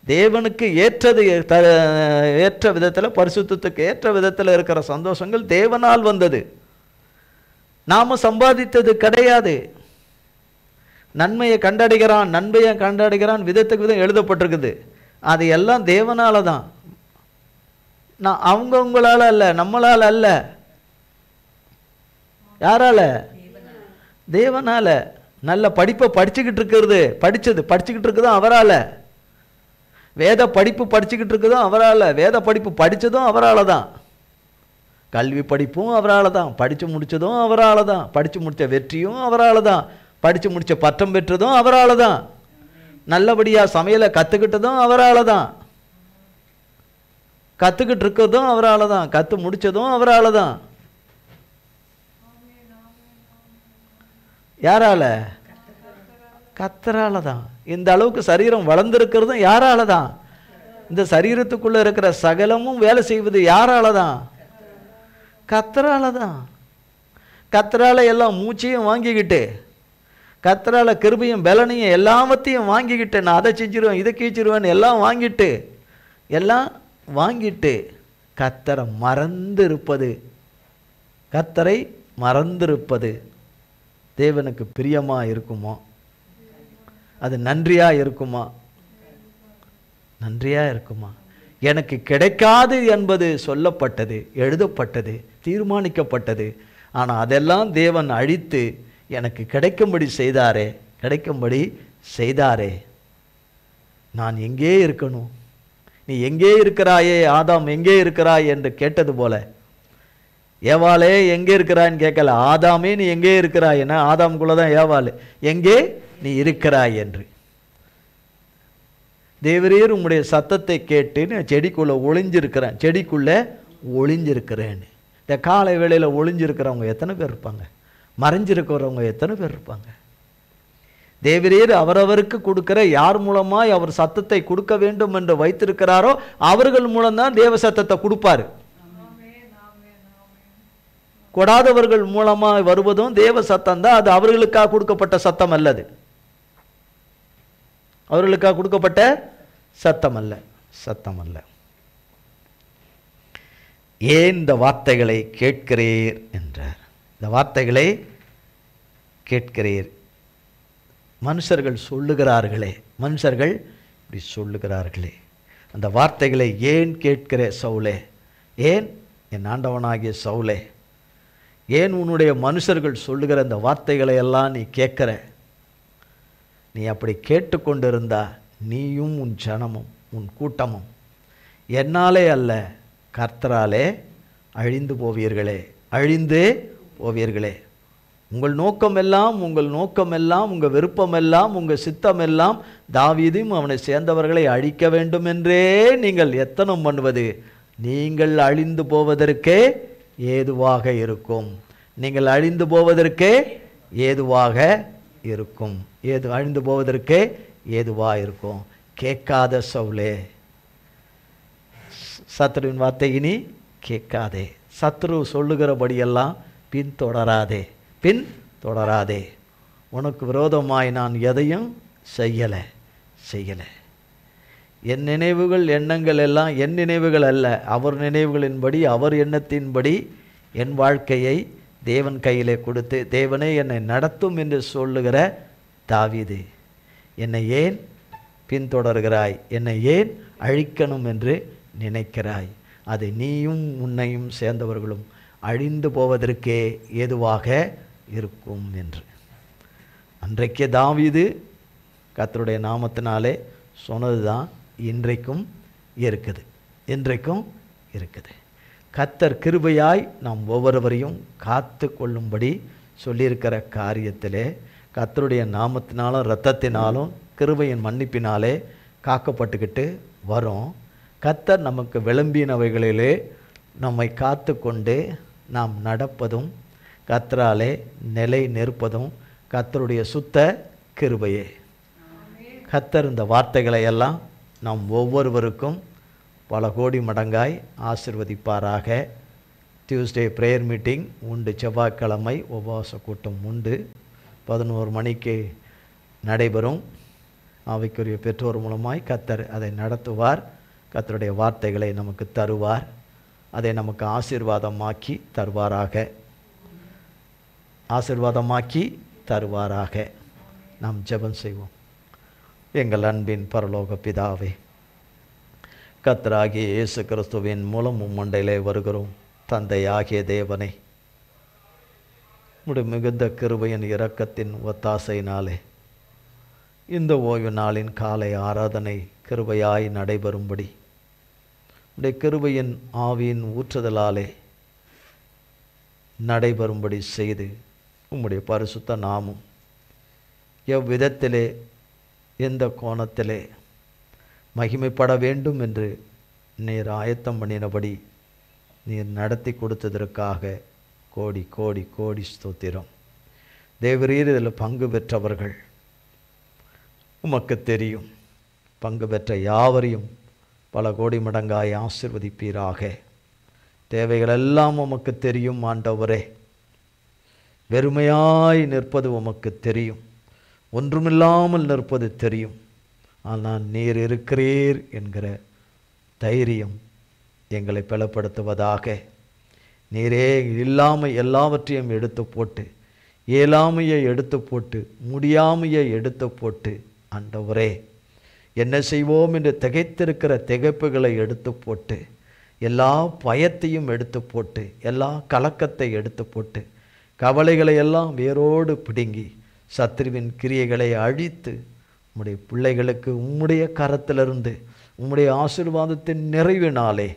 Speaker 1: தேவனுக்கு ஏற்றது ஏற்ற விதத்தில், பரிசுத்தத்துக்கு ஏற்ற விதத்தில் இருக்கிற சந்தோஷங்கள் தேவனால் வந்தது, நாம் சம்பாதித்தது கிடையாது. நன்மையை கண்டடைகிறான், நன்மையை கண்டடைகிறான் விதத்துக்கு விதம் எழுதப்பட்டிருக்குது. அது எல்லாம் தேவனால தான், நான் அவங்களால அல்ல, நம்மளால் அல்ல. யாரால? தேவனால. நல்ல படிப்பை படிச்சுக்கிட்டு இருக்கிறது, படிச்சுக்கிட்டு இருக்குதும் அவரால். வேத படிப்பு படிச்சுக்கிட்டு இருக்குதும் அவரால். வேத படிப்பு படித்ததும் அவரால் தான். கல்வி படிப்பும் அவரால் தான். படித்து முடித்ததும் அவரால் தான். படித்து முடித்த வெற்றியும் அவரால் தான். படித்து முடித்த பட்டம் பெற்றதும் அவரால் தான். நல்லபடியாக சமையலை கற்றுக்கிட்டதும் அவரால் தான். கற்றுக்கிட்டு இருக்கிறதும் அவரால் தான். கற்று முடித்ததும் அவரால் தான். யாரால? கர்த்தரால தான். இந்த அளவுக்கு சரீரம் வளர்ந்திருக்கிறதும் யாரால தான்? இந்த சரீரத்துக்குள்ள இருக்கிற சகலமும் வேலை செய்வது யாரால தான்? கர்த்தரால தான். கர்த்தரால எல்லாம் மூச்சையும் வாங்கிக்கிட்டு, கர்த்தரால கிருபையும் பலனையும் எல்லாவற்றையும் வாங்கிக்கிட்டு, நான் அதை செஞ்சிருவேன் இதை கீச்சிருவேன் எல்லாம் வாங்கிட்டு கர்த்தரை மறந்திருப்பது, கர்த்தரை மறந்திருப்பது தேவனுக்கு பிரியமா இருக்குமா? அது நன்றியா இருக்குமா? நன்றியா இருக்குமா? எனக்கு கிடைக்காது என்பது சொல்லப்பட்டது, எழுதப்பட்டது, தீர்மானிக்கப்பட்டது. ஆனால் அதெல்லாம் தேவன் அழித்து எனக்கு கிடைக்கும்படி செய்தாரே. நான் எங்கே இருக்கணும்? நீ எங்கே இருக்கிறாயே ஆதாம், எங்கே இருக்கிறாய் என்று கேட்டது போல, ஏவாளே எங்கே இருக்கிறான்னு கேட்கல, ஆதாமே நீ எங்கே இருக்கிறாய் என. ஆதாம்குள்ள தான் ஏவாள், எங்கே நீ இருக்கிறாய் என்று. தேவரீர் உம்முடைய சத்தத்தை கேட்டு நான் செடிக்குள்ளே ஒளிஞ்சிருக்கிறேன்னு. இந்த காலை வேளையில் ஒளிஞ்சிருக்கிறவங்க எத்தனை பேர் இருப்பாங்க? மறைஞ்சிருக்கிறவங்க எத்தனை பேர் இருப்பாங்க? தேவரீர் அவரவருக்கு கொடுக்கிற யார் மூலமாய் அவர் சத்தத்தை கொடுக்க வேண்டும் என்று வைத்திருக்கிறாரோ அவர்கள் மூலம்தான் தேவ சத்தத்தை கொடுப்பாரு. கொடாதவர்கள் மூலமாக வருவதும் தேவ சத்தம் தான். அது அவர்களுக்காக கொடுக்கப்பட்ட சத்தம் அல்லது, அவர்களுக்காக கொடுக்கப்பட்ட சத்தம் அல்ல. ஏன் இந்த வார்த்தைகளை கேட்கிறீர் என்றார். இந்த வார்த்தைகளை கேட்கிறீர். மனுஷர்கள் இப்படி சொல்லுகிறார்களே, அந்த வார்த்தைகளை ஏன் கேட்கிற சவுலே? ஏன் என் ஆண்டவனாகிய சவுலே, ஏன் உன்னுடைய மனுஷர்கள் சொல்லுகிற அந்த வார்த்தைகளை எல்லாம் நீ கேட்கிற? நீ அப்படி கேட்டுக்கொண்டிருந்தா நீயும் உன் ஜனமும் உன் கூட்டமும் என்னாலே அல்ல கர்த்தராலே அழிந்து போவீர்களே. உங்கள் நோக்கமெல்லாம் உங்கள் விருப்பமெல்லாம் உங்கள் சித்தமெல்லாம் தாவீதும் அவனை சேர்ந்தவர்களை அழிக்க வேண்டும் என்றே நீங்கள் எத்தனம் பண்ணுவது நீங்கள் அழிந்து போவதற்கே ஏதுவாக இருக்கும். அழிந்து போவதற்கே ஏதுவாக இருக்கும். கேட்காத சவுலே, சத்ருவின் வார்த்தை இனி கேட்காதே. சத்ரு சொல்லுகிறபடியெல்லாம் பின்தொடராதே. உனக்கு விரோதமாய் நான் எதையும் செய்யலை. என் நினைவுகள் எண்ணங்கள் எல்லாம் என் நினைவுகள் அல்ல, அவர் நினைவுகளின்படி அவர் எண்ணத்தின்படி என் வாழ்க்கையை தேவன் கையிலே கொடுத்து தேவனே என்னை நடத்தும் என்று சொல்லுகிற தாவீது, என்னை ஏன் பின்தொடர்கிறாய், என்னை ஏன் அழிக்கணும் என்று நினைக்கிறாய், அதை நீயும் உன்னையும் சேர்ந்தவர்களும் அழிந்து போவதற்கே ஏதுவாக இருக்கும் என்று. அன்றைக்கே தாவீது கர்த்தருடைய நாமத்தினாலே சொன்னது தான் இன்றைக்கும் இருக்குது, இன்றைக்கும் இருக்குது. கர்த்தர் கிருபையாய் நாம் ஒவ்வொருவரையும் காத்து கொள்ளும்படி சொல்லியிருக்கிற காரியத்திலே கர்த்தருடைய நாமத்தினாலும் இரத்தத்தினாலும் கிருபையின் மன்னிப்பினாலே காக்கப்பட்டுக்கிட்டு வரோம். கர்த்தர் நமக்கு விளம்பினவைகளிலே நம்மை காத்து கொண்டு நாம் நடப்பதும் கர்த்தராலே நிலை நிற்பதும் கர்த்தருடைய சுத்த கிருபையே. கர்த்தர் இந்த வார்த்தைகளை எல்லாம் நாம் ஒவ்வொருவருக்கும் பல கோடி மடங்காய் ஆசீர்வதிப்பாராக. டியூஸ்டே ப்ரேயர் மீட்டிங் உண்டு, செவ்வாய்க்கிழமை உபவாச கூட்டம் உண்டு, 11 மணிக்கு நடைபெறும். ஆவிக்குரிய பெற்றோர் மூலமாய் கர்த்தர் அதை நடத்துவார். கர்த்தருடைய வார்த்தைகளை நமக்கு தருவார், அதை நமக்கு ஆசீர்வாதமாக்கி தருவாராக, ஆசீர்வாதமாக்கி தருவாராக. நாம் ஜெபம் செய்வோம். எங்கள் அன்பின் பரலோக பிதாவே, கர்த்தராகிய இயேசு கிறிஸ்துவின் மூலம் மண்டையிலே வருகிறோம். தந்தையாகிய தேவனே, உம்முடைய மிகுந்த கிருபையின் இரக்கத்தின் ஒத்தாசையினாலே இந்த ஓய்வு நாளின் காலை ஆராதனை கிருபையாய் நடைபெறும்படி உம்முடைய கிருபையின் ஆவியின் ஊற்றுதலாலே நடைபெறும்படி செய்து உம்முடைய பரிசுத்த நாமம் எவ்விதத்திலே எந்த கோணத்திலே மகிமைப்பட வேண்டும் என்று நீர் ஆயத்தம் பண்ணினபடி நீர் நடத்தி கொடுத்ததற்காக கோடி கோடி கோடி ஸ்தோத்திரம். தேவரீர் இதில் பங்கு பெற்றவர்கள் உமக்கு தெரியும். பங்கு பெற்ற யாவரையும் பல கோடி மடங்காய் ஆசீர்வதிப்பீராக. தேவைகளெல்லாம் உமக்கு தெரியும் ஆண்டவரே. வெறுமையாய் நிற்பது உமக்கு தெரியும், ஒன்றுமில்லாமல் நிற்பது தெரியும். ஆனால் நீர் இருக்கிறீர் என்கிற தைரியம் எங்களை பலப்படுத்துவதாக. நீரே இல்லாமல் எல்லாவற்றையும் எடுத்து போட்டு, இயலாமையை எடுத்து போட்டு, முடியாமையை எடுத்து போட்டு, ஆண்டவரே என்ன செய்வோம் என்று திகைத்திருக்கிற திகைப்புகளை எடுத்து போட்டு, எல்லா பயத்தையும் எடுத்து போட்டு, எல்லா கலக்கத்தை எடுத்து போட்டு, கவலைகளை எல்லாம் வேரோடு பிடுங்கி சத்ருவின் கிரியைகளை அழித்து உம்முடைய பிள்ளைகளுக்கு உம்முடைய கரத்திலிருந்து உம்முடைய ஆசீர்வாதத்தின் நிறைவினாலே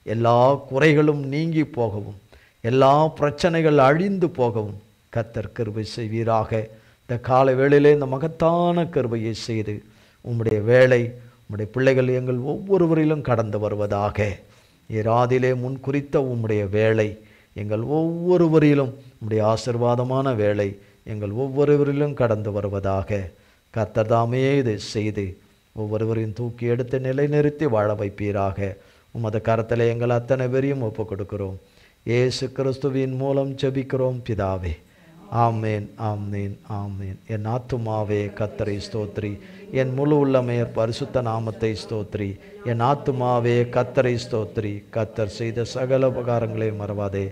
Speaker 1: எல்லா குறைகளும் நீங்கி போகவும், எல்லா பிரச்சனைகள் அழிந்து போகவும் கர்த்தர் கிருபை செய்வீராக. இந்த காலை வேளையிலே இந்த மகத்தான கிருபையை செய்து உம்முடைய வேலை உம்முடைய பிள்ளைகள் எங்கள் ஒவ்வொருவரிலும் கடந்து வருவதாக. இராதிலே முன் குறித்த உம்முடைய வேலை எங்கள் ஒவ்வொருவரிலும் உம்முடைய ஆசீர்வாதமான வேலை எங்கள் ஒவ்வொருவரிலும் கடந்து வருவதாக. கர்த்தர் தாமே இதை செய்து ஒவ்வொருவரையும் தூக்கி எடுத்து நிலைநிறுத்தி வாழ வைப்பீராக. உமது கரத்திலே எங்கள் அத்தனை பேரையும் ஒப்புக் கொடுக்கிறோம். இயேசு கிறிஸ்துவின் மூலம் ஜெபிக்கிறோம் பிதாவே. ஆமேன், ஆமேன், ஆமேன். என் ஆத்துமாவே கர்த்தரை ஸ்தோத்ரி, என் முழு உள்ளமே பரிசுத்த நாமத்தை ஸ்தோத்ரி. என் ஆத்துமாவே கர்த்தரை ஸ்தோத்ரி, கர்த்தர் செய்த சகல உபகாரங்களை மறவாதே.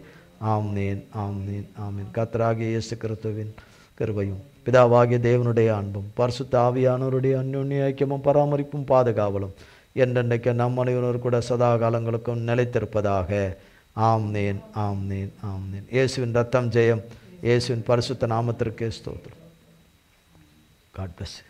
Speaker 1: ஆமேன், ஆமேன், ஆமேன். கர்த்தராகிய இயேசு கிறிஸ்துவின் கிருபையும் பிதாவாகிய தேவனுடைய அன்பும் பரிசுத்த ஆவியானவருடைய அந்யோன்ய ஐக்கியமும் பராமரிப்பும் பாதுகாவலும் என்றென்றைக்கு நம் அனைவரோடு கூட சதா காலங்களுக்கும் நிலைத்திருப்பதாக. ஆமேன், ஆமேன், ஆமேன். இயேசுவின் ரத்தம் ஜெயம். இயேசுவின் பரிசுத்த நாமத்திற்கு ஸ்தோத்திரம். God bless you.